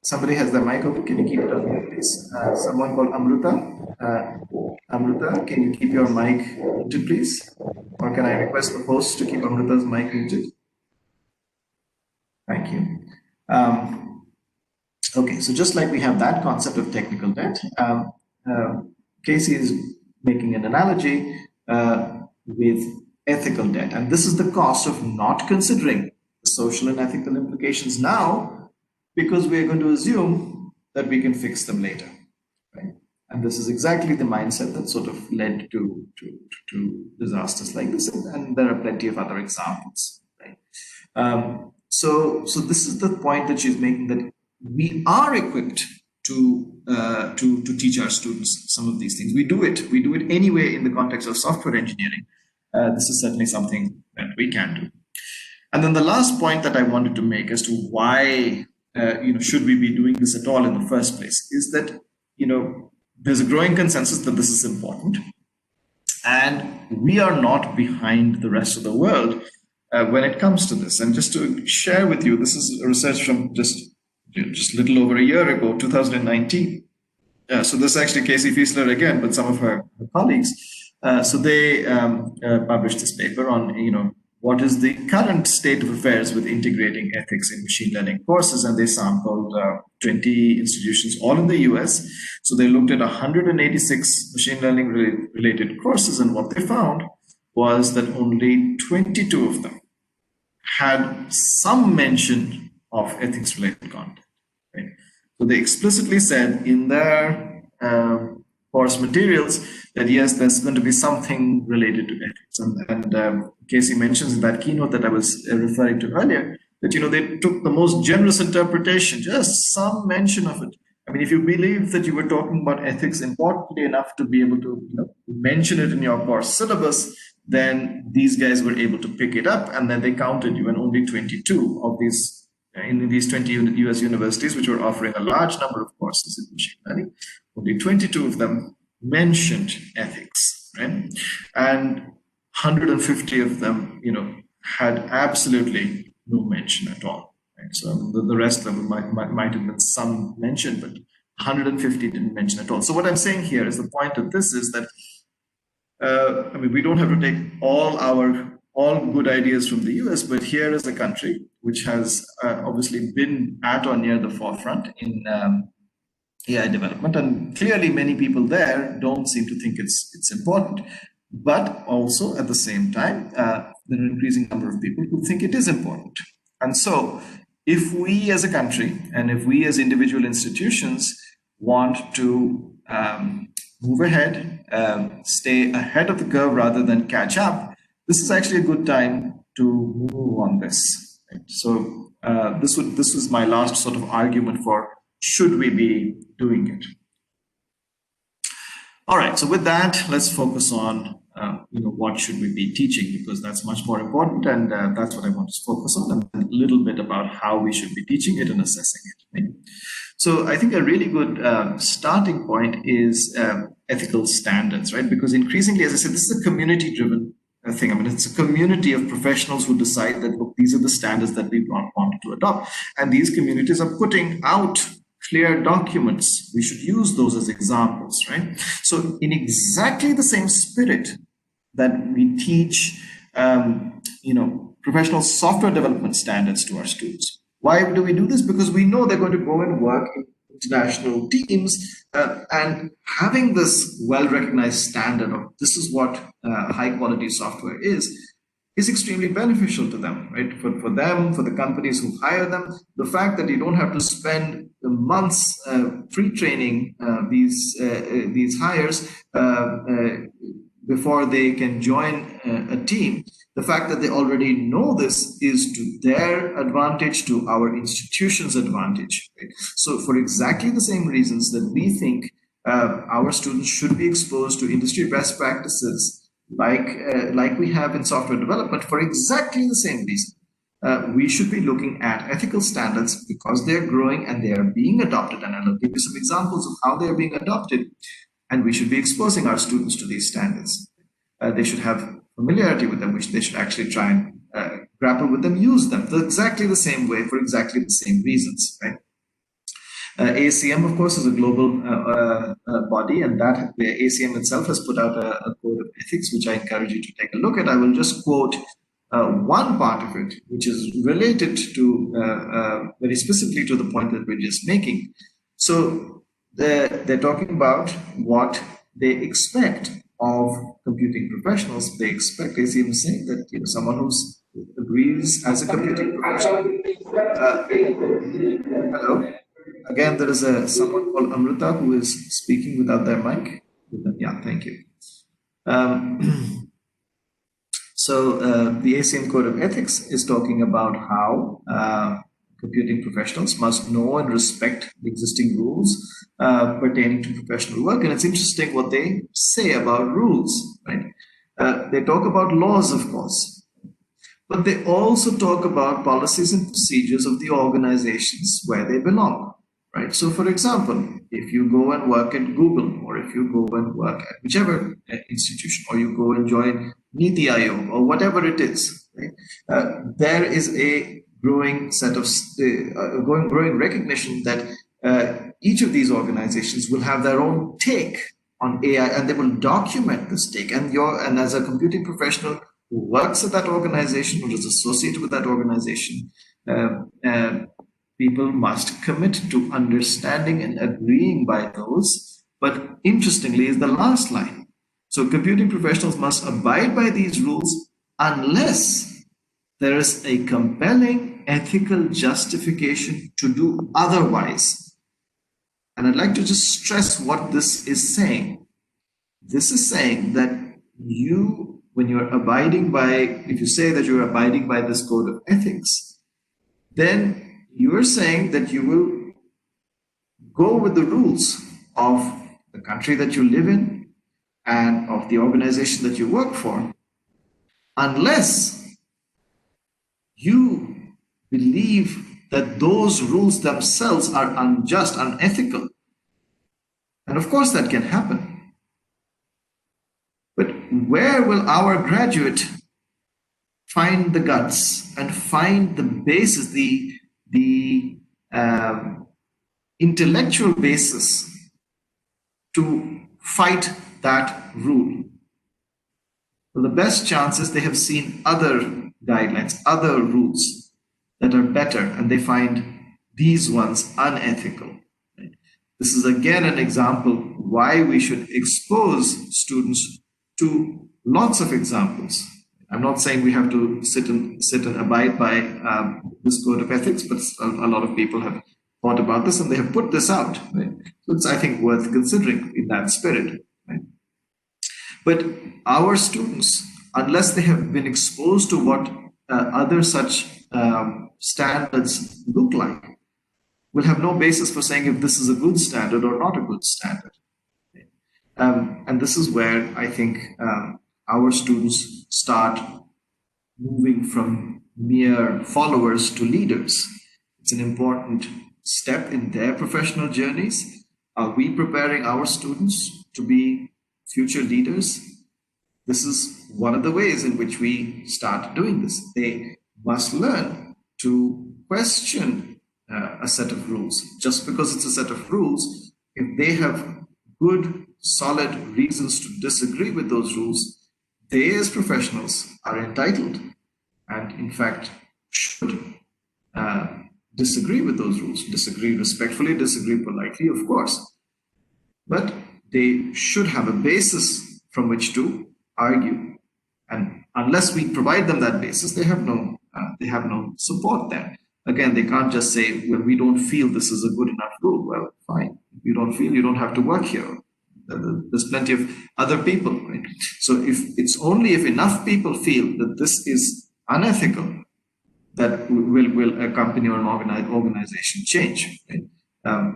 somebody has the mic open. Can you keep it on mute, please? Someone called Amruta. Amruta, can you keep your mic muted, please? Or can I request the host to keep Amruta's mic muted? Thank you. Okay, so just like we have that concept of technical debt, Casey is making an analogy with ethical debt. And this is the cost of not considering the social and ethical implications now, because we are going to assume that we can fix them later, right? And this is exactly the mindset that sort of led to disasters like this. And there are plenty of other examples, right? So this is the point that she's making, that we are equipped to teach our students some of these things. We do it anyway in the context of software engineering. This is certainly something that we can do. And then the last point that I wanted to make as to why should we be doing this at all in the first place is that there's a growing consensus that this is important, and we are not behind the rest of the world when it comes to this. And just to share with you, this is research from just a little over a year ago, 2019. So this is actually Casey Fiesler again, but some of her colleagues. So they published this paper on, what is the current state of affairs with integrating ethics in machine learning courses. And they sampled 20 institutions, all in the US. So they looked at 186 machine learning related courses. And what they found was that only 22 of them had some mention of ethics related content. Right? So they explicitly said in their course materials that yes, there's going to be something related to ethics. And Casey mentions in that keynote that I was referring to earlier that they took the most generous interpretation, just some mention of it. I mean, if you believe that you were talking about ethics importantly enough to be able to mention it in your course syllabus, then these guys were able to pick it up, and then they counted you, and only 22 of these in these 20 US universities, which were offering a large number of courses in machine learning, only 22 of them mentioned ethics, right? And 150 of them, had absolutely no mention at all. Right? So the rest of them might have been some mention, but 150 didn't mention at all. So what I'm saying here is the point of this is that we don't have to take all good ideas from the US, but here is a country which has obviously been at or near the forefront in AI development, and clearly many people there don't seem to think it's important. But also at the same time, there are an increasing number of people who think it is important. And so if we as a country and if we as individual institutions want to move ahead, stay ahead of the curve rather than catch up, this is actually a good time to move on this. Right? So this was my last sort of argument for should we be doing it. All right, so with that, let's focus on what should we be teaching, because that's much more important, and that's what I want to focus on, and a little bit about how we should be teaching it and assessing it. Right? So I think a really good starting point is ethical standards, right? Because increasingly, as I said, this is a community-driven thing. I mean, it's a community of professionals who decide that, look, these are the standards that we want to adopt, and these communities are putting out clear documents. We should use those as examples, right? So in exactly the same spirit that we teach, professional software development standards to our students. Why do we do this? Because we know they're going to go and work in international teams, and having this well-recognized standard of this is what high-quality software is extremely beneficial to them, right? For them, for the companies who hire them, the fact that you don't have to spend months pre-training these hires before they can join a team. The fact that they already know this is to their advantage, to our institution's advantage. Right? So for exactly the same reasons that we think our students should be exposed to industry best practices like we have in software development, for exactly the same reason. We should be looking at ethical standards because they're growing and they are being adopted. And I'll give you some examples of how they're being adopted. And we should be exposing our students to these standards. They should have familiarity with them, which they should actually try and grapple with them, use them exactly the same way for exactly the same reasons, right? ACM, of course, is a global body, and that the ACM itself has put out a code of ethics, which I encourage you to take a look at. I will just quote one part of it, which is related to very specifically to the point that we're just making. So they're talking about what they expect of computing professionals. They expect, ACM is saying that someone who agrees as a computing professional. Hello. Again, there is someone called Amrita who is speaking without their mic. Yeah, thank you. So the ACM Code of Ethics is talking about how computing professionals must know and respect the existing rules pertaining to professional work. And it's interesting what they say about rules, right? They talk about laws, of course, but they also talk about policies and procedures of the organizations where they belong. Right. So, for example, if you go and work at Google, or if you go and work at whichever institution, or you go and join Niti Aayog, or whatever it is, right, there is a growing set of growing recognition that each of these organizations will have their own take on AI, and they will document this take. And as a computing professional who works at that organization or is associated with that organization, people must commit to understanding and agreeing by those. But interestingly is the last line. So computing professionals must abide by these rules unless there is a compelling ethical justification to do otherwise. And I'd like to just stress what this is saying. This is saying that when you're abiding by, if you say that you're abiding by this code of ethics, then you are saying that you will go with the rules of the country that you live in and of the organization that you work for, unless you believe that those rules themselves are unjust, unethical. And of course, that can happen. But where will our graduate find the guts and find the basis, the intellectual basis to fight that rule? Well, the best chance is they have seen other guidelines, other rules that are better, and they find these ones unethical. Right? This is again an example why we should expose students to lots of examples. I'm not saying we have to sit and abide by this code of ethics, but a lot of people have thought about this and they have put this out. Right? So it's, I think, worth considering in that spirit. Right? But our students, unless they have been exposed to what other such standards look like, we'll have no basis for saying if this is a good standard or not a good standard. And this is where I think our students start moving from mere followers to leaders. It's an important step in their professional journeys. Are we preparing our students to be future leaders? This is one of the ways in which we start doing this. They must learn to question a set of rules. Just because it's a set of rules, if they have good, solid reasons to disagree with those rules, they as professionals are entitled and in fact should disagree with those rules. Disagree respectfully, disagree politely, of course. But they should have a basis from which to argue. And unless we provide them that basis, they have no support there. Again, they can't just say, well, we don't feel this is a good enough rule. Well, fine. If you don't feel, you don't have to work here. There's plenty of other people, right? So if enough people feel that this is unethical, that will a company or an organization change, right?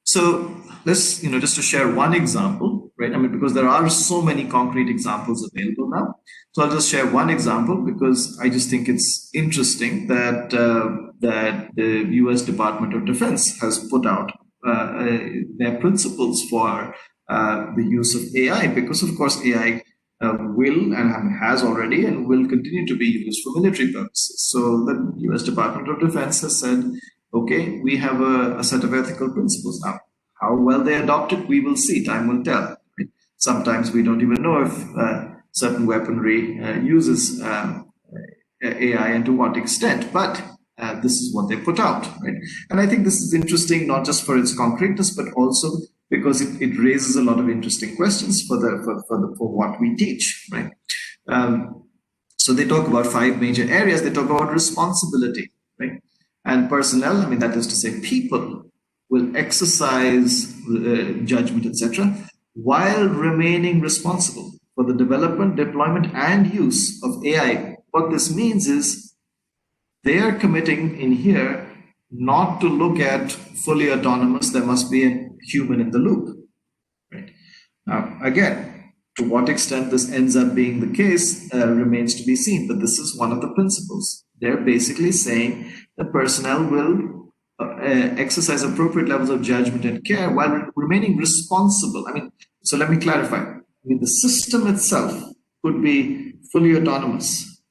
So let's, just to share one example, right? I mean, because there are so many concrete examples available now. So I'll just share one example because I just think it's interesting that the US Department of Defense has put out their principles for the use of AI, because of course AI will and has already and will continue to be used for military purposes. So the US Department of Defense has said, okay, we have a set of ethical principles now. How well they adopt it, we will see. Time will tell. Right? Sometimes we don't even know if certain weaponry uses AI and to what extent, but this is what they put out. Right? And I think this is interesting, not just for its concreteness, but also because it raises a lot of interesting questions for what we teach. Right? So they talk about 5 major areas. They talk about responsibility, right? And personnel, I mean, that is to say people, will exercise judgment, etc., while remaining responsible for the development, deployment, and use of AI. What this means is they are committing in here not to look at fully autonomous, there must be a human in the loop. Right? Now, again, to what extent this ends up being the case remains to be seen, but this is one of the principles. They're basically saying the personnel will exercise appropriate levels of judgment and care while remaining responsible. I mean, so let me clarify. I mean, the system itself could be fully autonomous,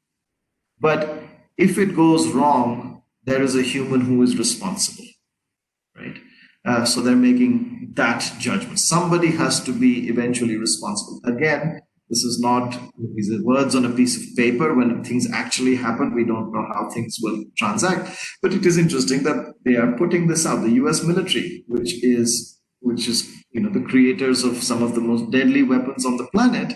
but if it goes wrong, there is a human who is responsible, right? So they're making that judgment. Somebody has to be eventually responsible. Again, this is not these are words on a piece of paper. When things actually happen, we don't know how things will transact. But it is interesting that they are putting this out. The U.S. military, which is the creators of some of the most deadly weapons on the planet,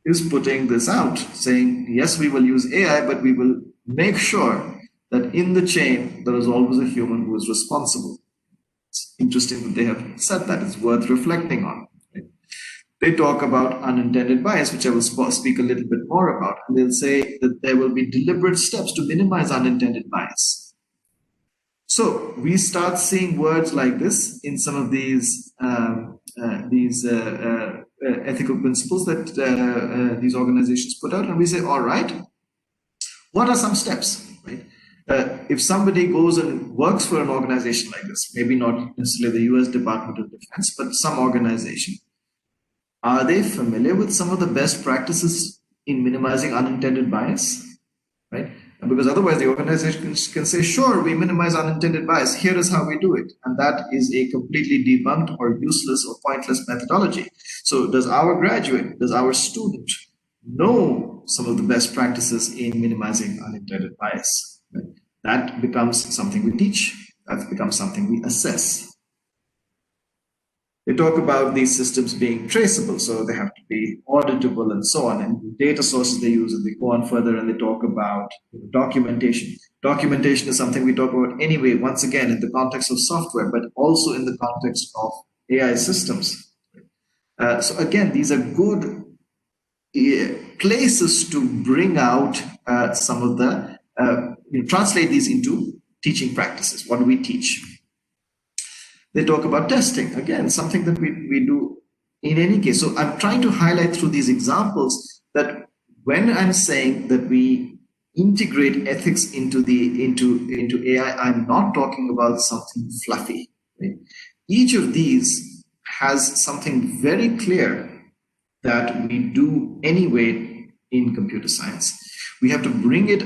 is putting this out, saying, yes, we will use AI, but we will make sure that in the chain there is always a human who is responsible. It's interesting that they have said that. It's worth reflecting on. Right? They talk about unintended bias, which I will speak a little bit more about. And they'll say that there will be deliberate steps to minimize unintended bias. So we start seeing words like this in some of these ethical principles that these organizations put out, and we say, all right, what are some steps? Right? If somebody goes and works for an organization like this, maybe not necessarily the US Department of Defense, but some organization, are they familiar with some of the best practices in minimizing unintended bias? Right? Because otherwise the organization can say, sure, we minimize unintended bias. Here is how we do it. And that is a completely debunked or useless or pointless methodology. So does our graduate, does our student know some of the best practices in minimizing unintended bias? Right? That becomes something we teach. That becomes something we assess. They talk about these systems being traceable, so they have to be auditable and so on, and the data sources they use, and they go on further and they talk about documentation. Documentation is something we talk about anyway, once again, in the context of software, but also in the context of AI systems. So again, these are good places to bring out some of the translate these into teaching practices. What do we teach? They talk about testing, again, something that we do in any case. So I'm trying to highlight through these examples that when I'm saying that we integrate ethics into AI, I'm not talking about something fluffy. Right? Each of these has something very clear that we do anyway in computer science. We have to bring it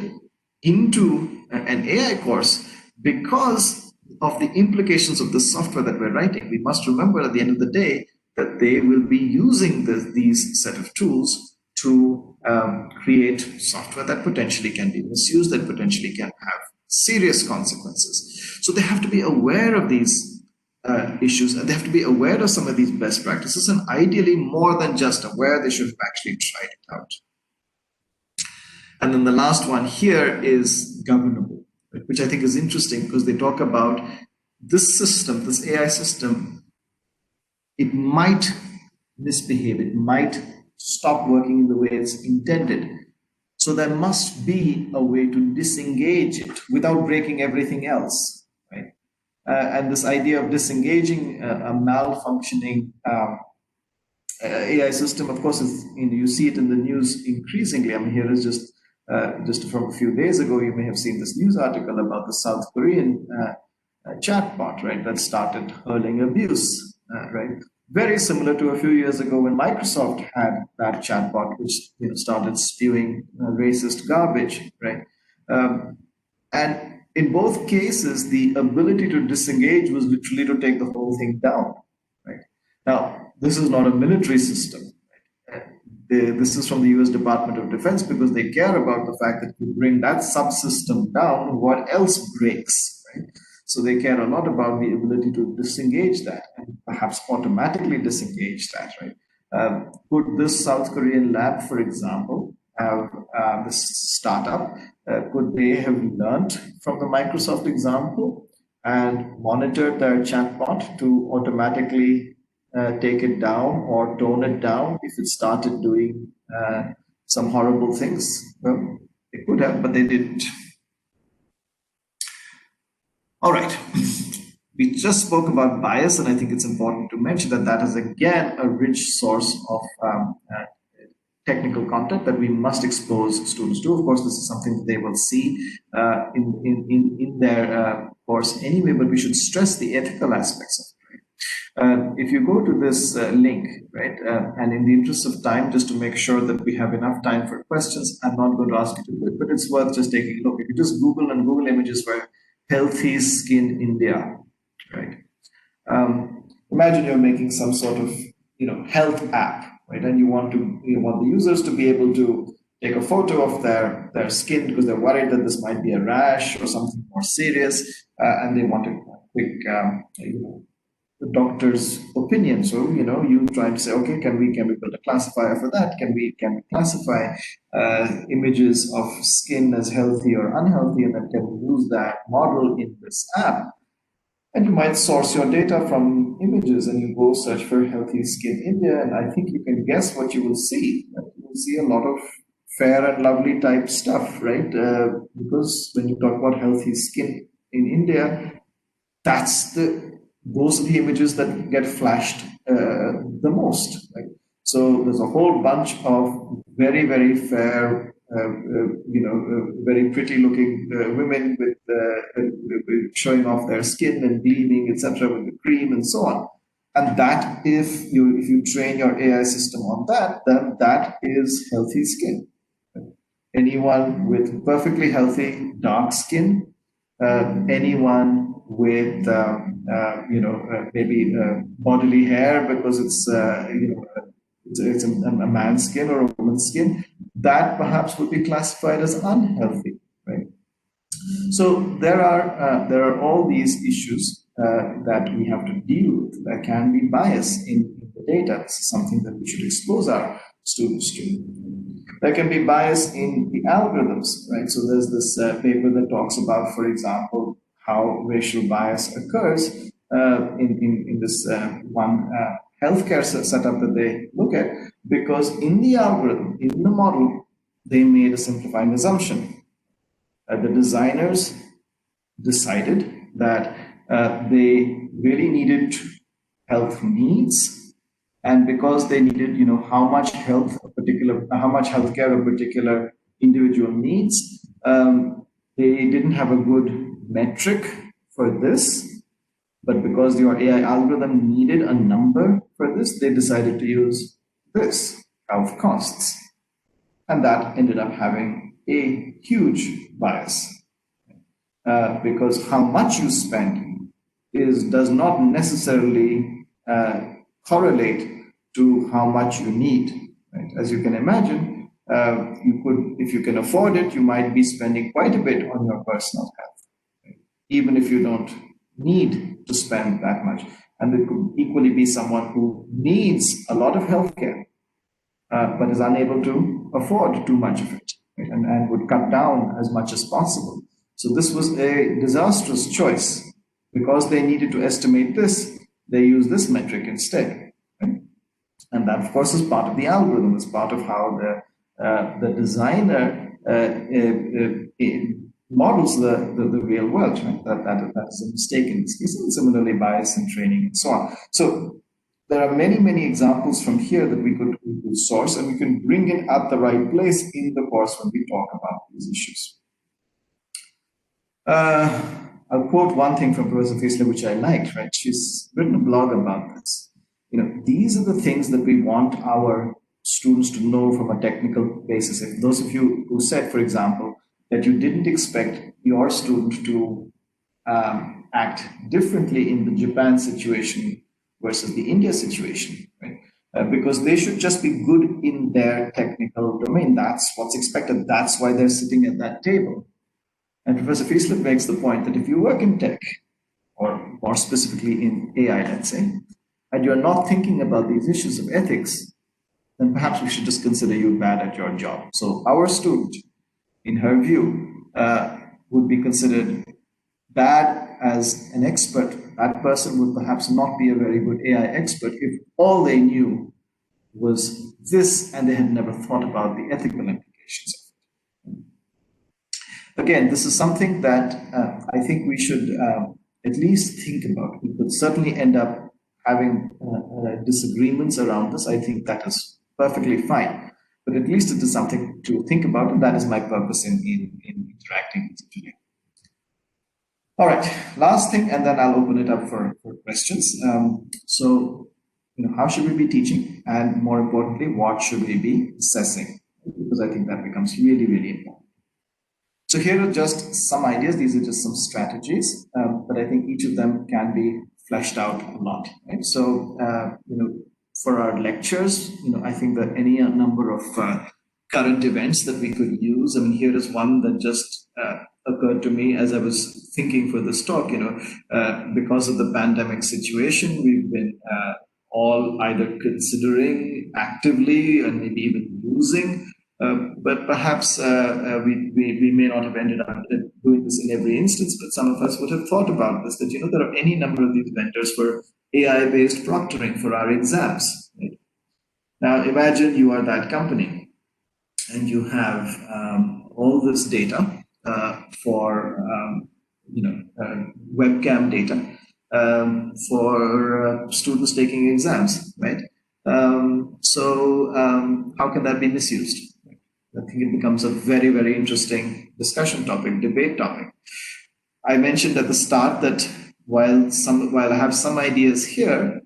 into an AI course because of the implications of the software that we're writing. We must remember at the end of the day that they will be using these set of tools to create software that potentially can be misused, that potentially can have serious consequences. So they have to be aware of these issues, and they have to be aware of some of these best practices, and ideally more than just aware, they should have actually tried it out. And then the last one here is governable, which I think is interesting because they talk about this system, this AI system, it might misbehave, it might stop working in the way it's intended. So there must be a way to disengage it without breaking everything else, right? And this idea of disengaging a malfunctioning AI system, of course, is, you see it in the news increasingly. I mean, here is just from a few days ago, you may have seen this news article about the South Korean chatbot, right, that started hurling abuse, right? Very similar to a few years ago when Microsoft had that chatbot, which started spewing racist garbage, right? And in both cases, the ability to disengage was literally to take the whole thing down, right? Now, this is not a military system. This is from the US Department of Defense because they care about the fact that if you bring that subsystem down, what else breaks, right? So they care a lot about the ability to disengage that and perhaps automatically disengage that, right? Could this South Korean lab, for example, have this startup, could they have learned from the Microsoft example and monitored their chatbot to automatically take it down or tone it down if it started doing some horrible things? Well, they could have, but they didn't. All right. We just spoke about bias, and I think it's important to mention that that is again a rich source of technical content that we must expose students to. Of course, this is something that they will see in their course anyway, but we should stress the ethical aspects of it. If you go to this link, right, and in the interest of time, just to make sure that we have enough time for questions, I'm not going to ask you to do it, but it's worth just taking a look. If you just Google images for healthy skin India, right? Imagine you're making some sort of health app, right? And you want the users to be able to take a photo of their skin because they're worried that this might be a rash or something more serious, and they want a quick the doctor's opinion. So you try to say, okay, can we build a classifier for that? Can we classify images of skin as healthy or unhealthy, and then can we use that model in this app? And you might source your data from images, and you go search for healthy skin India, and I think you can guess what you will see. You will see a lot of fair and lovely type stuff, right? Because when you talk about healthy skin in India, those are the images that get flashed the most, right? So there's a whole bunch of very, very fair, very pretty looking women with showing off their skin and gleaming, etc., with the cream and so on. And that, if you train your AI system on that, then that is healthy skin. Anyone with perfectly healthy dark skin, anyone with maybe bodily hair because it's it's a man's skin or a woman's skin, that perhaps would be classified as unhealthy, right? So there are all these issues that we have to deal with. There can be bias in the data. This is something that we should expose our students to. There can be bias in the algorithms, right? So there's this paper that talks about, for example, how racial bias occurs in this one healthcare setup that they look at, because in the algorithm, in the model, they made a simplifying assumption. the designers decided that they really needed health needs, and because they needed, how much healthcare a particular individual needs, they didn't have a good metric for this. But because your AI algorithm needed a number for this, they decided to use this, health costs. And that ended up having a huge bias. Because how much you spend does not necessarily correlate to how much you need. Right? As you can imagine, if you can afford it, you might be spending quite a bit on your personal health, right? Even if you don't need to spend that much. And there could equally be someone who needs a lot of healthcare, but is unable to afford too much of it, right? And would cut down as much as possible. So this was a disastrous choice. Because they needed to estimate this, they used this metric instead. Right? And that, of course, is part of the algorithm. It's part of how the designer models the real world. Right? That is a mistake in this case, and similarly bias in training and so on. So there are many examples from here that we could source, and we can bring in at the right place in the course when we talk about these issues. I'll quote one thing from Professor Fiesler, which I liked, right? She's written a blog about this. These are the things that we want our students to know from a technical basis. If those of you who said, for example, that you didn't expect your student to act differently in the Japan situation versus the India situation, right? Because they should just be good in their technical domain. That's what's expected. That's why they're sitting at that table. And Professor Fiesler makes the point that if you work in tech, or more specifically in AI, let's say, and you're not thinking about these issues of ethics, then perhaps we should just consider you bad at your job. So our student, in her view, would be considered bad as an expert. That person would perhaps not be a very good AI expert if all they knew was this and they had never thought about the ethical implications of it. Again, this is something that I think we should at least think about. We could certainly end up having disagreements around this. I think that is perfectly fine. But at least it is something to think about, and that is my purpose in interacting with you today. All right, last thing, and then I'll open it up for questions. So, how should we be teaching? And more importantly, what should we be assessing? Because I think that becomes really important. So here are just some ideas. These are just some strategies, but I think each of them can be fleshed out a lot. Right? So, for our lectures, I think that any number of current events that we could use. I mean, here is one that just occurred to me as I was thinking for this talk. Because of the pandemic situation, we've been all either considering actively and maybe even using. But perhaps we may not have ended up doing this in every instance, but some of us would have thought about this, that there are any number of these vendors for AI-based proctoring for our exams. Right? Now imagine you are that company and you have all this data for webcam data for students taking exams, right? So how can that be misused? I think it becomes a very interesting discussion topic, debate topic. I mentioned at the start that while I have some ideas here,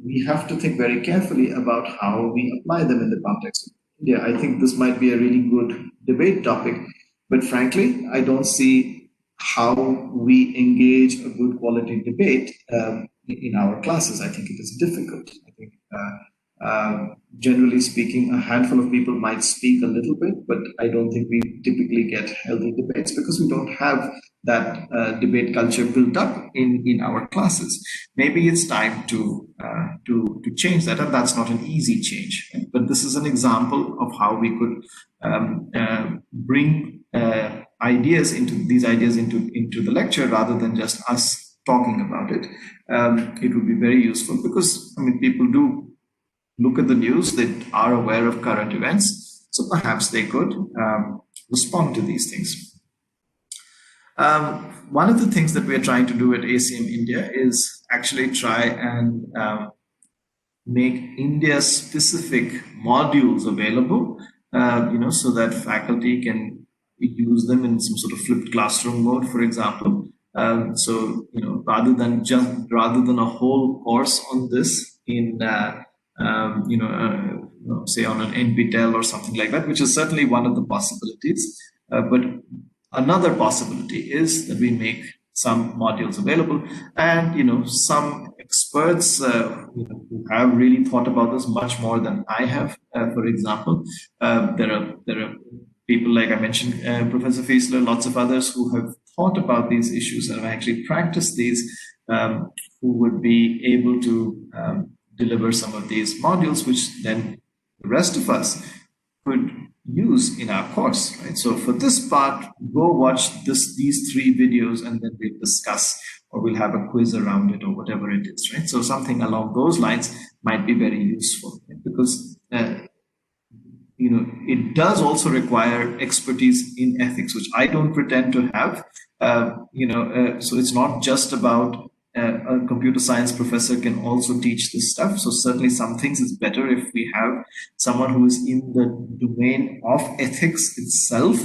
we have to think very carefully about how we apply them in the context of India. I think this might be a really good debate topic, but frankly, I don't see how we engage a good quality debate in our classes. I think it is difficult. I think generally speaking, a handful of people might speak a little bit, but I don't think we typically get healthy debates because we don't have that debate culture built up in our classes. Maybe it's time to change that, and that's not an easy change. But this is an example of how we could bring ideas into the lecture rather than just us talking about it. It would be very useful because people do look at the news, they are aware of current events, so perhaps they could respond to these things. One of the things that we're trying to do at ACM India is actually try and make India-specific modules available, so that faculty can use them in some sort of flipped classroom mode, for example. Rather than a whole course on this in, say on an NPTEL or something like that, which is certainly one of the possibilities. But another possibility is that we make some modules available, and some experts who have really thought about this much more than I have. For example, there are people like I mentioned, Professor Fiesler, lots of others who have thought about these issues and have actually practiced these, who would be able to deliver some of these modules, which then the rest of us could use in our course, right? So for this part, go watch these 3 videos and then we'll discuss, or we'll have a quiz around it or whatever it is, right? So something along those lines might be very useful, right? Because it does also require expertise in ethics, which I don't pretend to have. So it's not just about a computer science professor can also teach this stuff. So certainly some things it's better if we have someone who is in the domain of ethics itself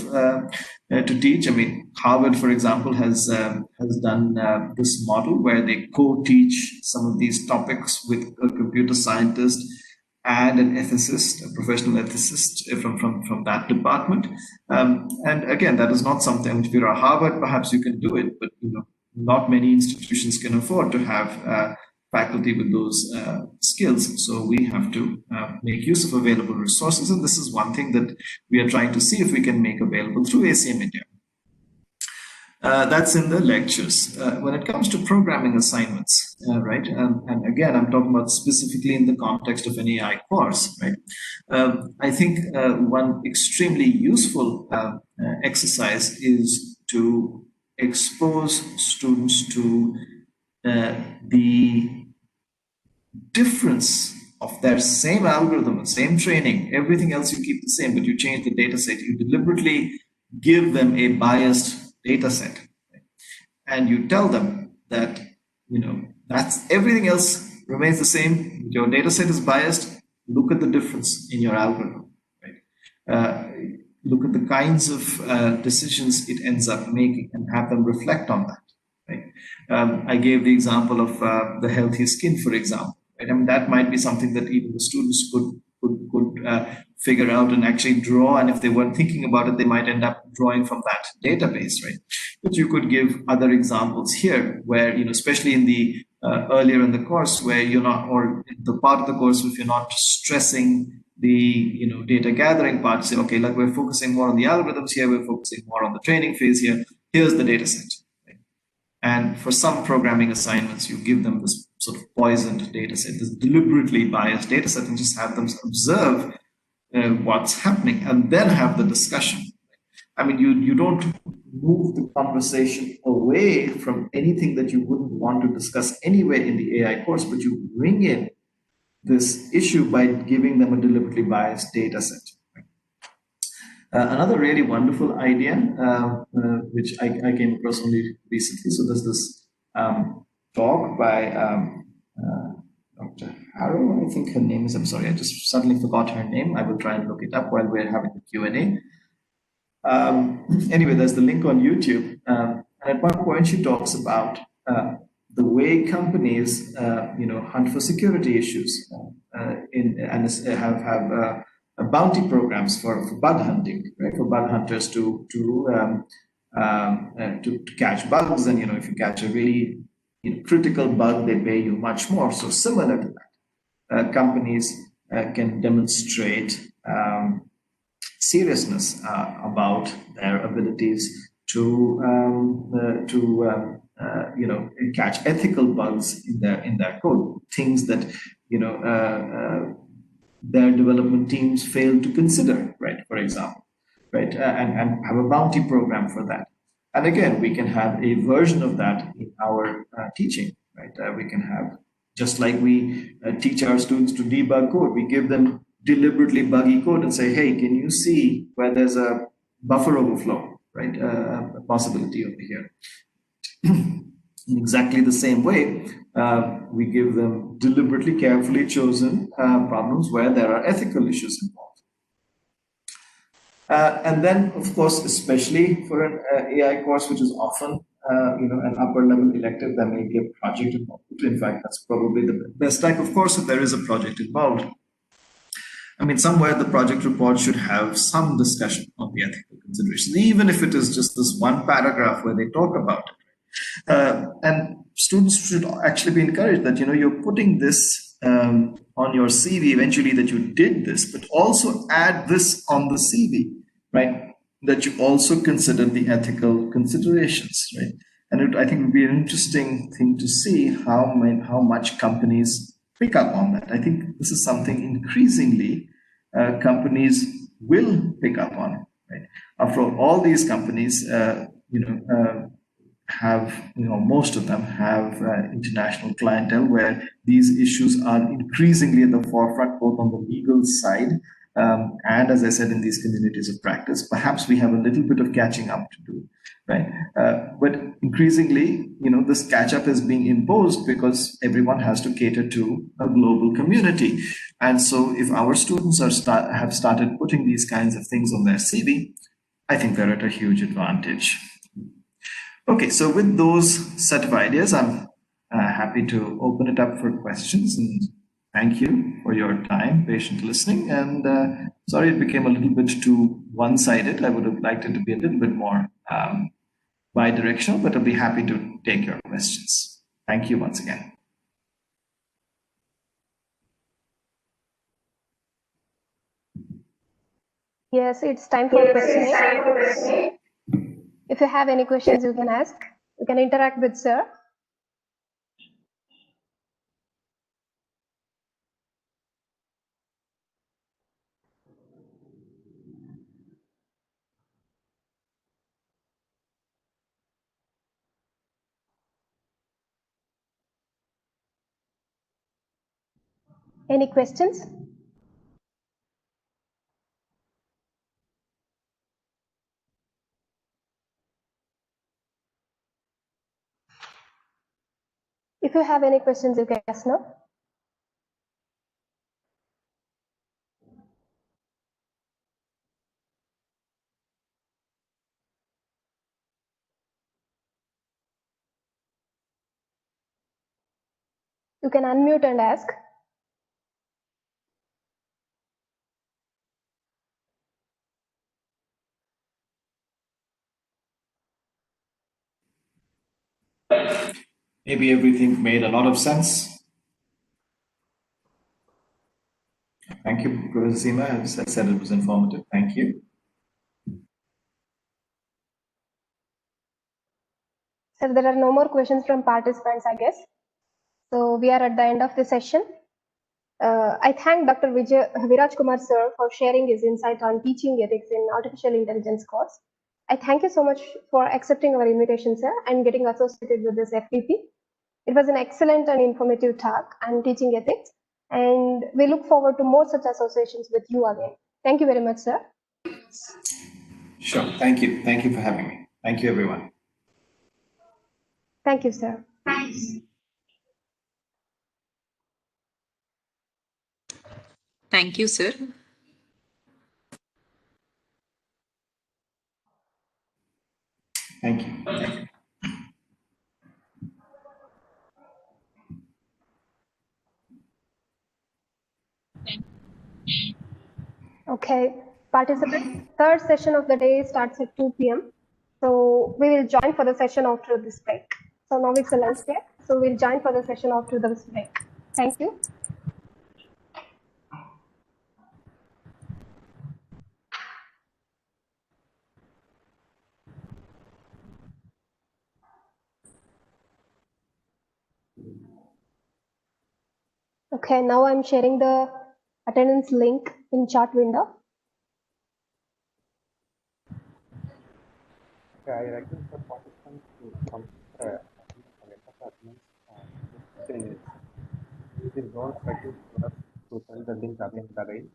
to teach. I mean, Harvard, for example, has done this model where they co-teach some of these topics with a computer scientist and an ethicist, a professional ethicist from that department. And again, that is not something, if you're at Harvard, perhaps you can do it, but not many institutions can afford to have faculty with those skills. So we have to make use of available resources. And this is one thing that we are trying to see if we can make available through ACM India. That's in the lectures. When it comes to programming assignments, right? And again, I'm talking about specifically in the context of an AI course, right? I think one extremely useful exercise is to expose students to the difference of their same algorithm, same training, everything else you keep the same, but you change the data set. You deliberately give them a biased data set, right? And you tell them that, that's everything else remains the same. Your data set is biased. Look at the difference in your algorithm, right? Look at the kinds of decisions it ends up making and have them reflect on that, right? I gave the example of the healthy skin, for example, right? I mean, that might be something that even the students could figure out and actually draw. And if they weren't thinking about it, they might end up drawing from that database, right? But you could give other examples here where, especially in the earlier in the course where you're not, or in the part of the course, if you're not stressing the data gathering part, say, okay, like we're focusing more on the algorithms here, we're focusing more on the training phase here. Here's the data set. Right? And for some programming assignments, you give them this sort of poisoned data set, this deliberately biased data set, and just have them observe what's happening and then have the discussion. I mean, you don't move the conversation away from anything that you wouldn't want to discuss anyway in the AI course, but you bring in this issue by giving them a deliberately biased data set. Another really wonderful idea, which I came across only recently. So there's this talk by Dr. Harrow, I think her name is, I'm sorry, I just suddenly forgot her name. I will try and look it up while we're having the Q&A. Anyway, there's the link on YouTube. And at one point she talks about the way companies, hunt for security issues and have bounty programs for bug hunting, right? For bug hunters to catch bugs, and if you catch a really critical bug, they pay you much more. So similar to that, companies can demonstrate seriousness about their abilities to catch ethical bugs in their code, things that their development teams fail to consider, right? For example, right, and have a bounty program for that. And again, we can have a version of that in our teaching, right? We can have, just like we teach our students to debug code, we give them deliberately buggy code and say, hey, can you see where there's a buffer overflow? right? A possibility over here. In exactly the same way, we give them deliberately, carefully chosen problems where there are ethical issues involved. And then, of course, especially for an AI course, which is often an upper level elective, there may be a project involved. In fact, that's probably the best type of course if there is a project involved. I mean, somewhere the project report should have some discussion on the ethical considerations, even if it is just this one paragraph where they talk about it. And students should actually be encouraged that you're putting this on your CV eventually, that you did this, but also add this on the CV, right? That you also consider the ethical considerations, right? And I think it would be an interesting thing to see how much companies pick up on that. I think this is something increasingly companies will pick up on, right? After all these companies, have, most of them have international clientele where these issues are increasingly at the forefront, both on the legal side and, as I said, in these communities of practice. Perhaps we have a little bit of catching up to do, right? But increasingly, this catch up is being imposed because everyone has to cater to a global community. And so if our students have started putting these kinds of things on their CV, I think they're at a huge advantage. Okay, so with those set of ideas, I'm happy to open it up for questions, and thank you for your time, patient listening. And sorry it became a little bit too one-sided. I would have liked it to be a little bit more bi-directional, but I'll be happy to take your questions. Thank you once again. Yes, it's time for questioning. If you have any questions, you can ask. You can interact with sir. Any questions? If you have any questions, you can ask now. You can unmute and ask. Maybe everything made a lot of sense. Thank you, Professor Seema. As I said, it was informative. Thank you. Sir, there are no more questions from participants, I guess. So we are at the end of the session. I thank Dr. Viraj Kumar sir for sharing his insight on teaching ethics in artificial intelligence course. I thank you so much for accepting our invitation, sir, and getting associated with this FPP. It was an excellent and informative talk on teaching ethics, and we look forward to more such associations with you again. Thank you very much, sir. Sure. Thank you. Thank you for having me. Thank you, everyone. Thank you, sir. Thank you, sir. Thank you. Thank you. Okay, participants, third session of the day starts at 2 p.m. So we will join for the session after this break. So now it's a lunch break. So we'll join for the session after this break. Thank you. Okay, now I'm sharing the attendance link in chat window. Okay, I request the participants to complete it is don't forget for us to send the link again the right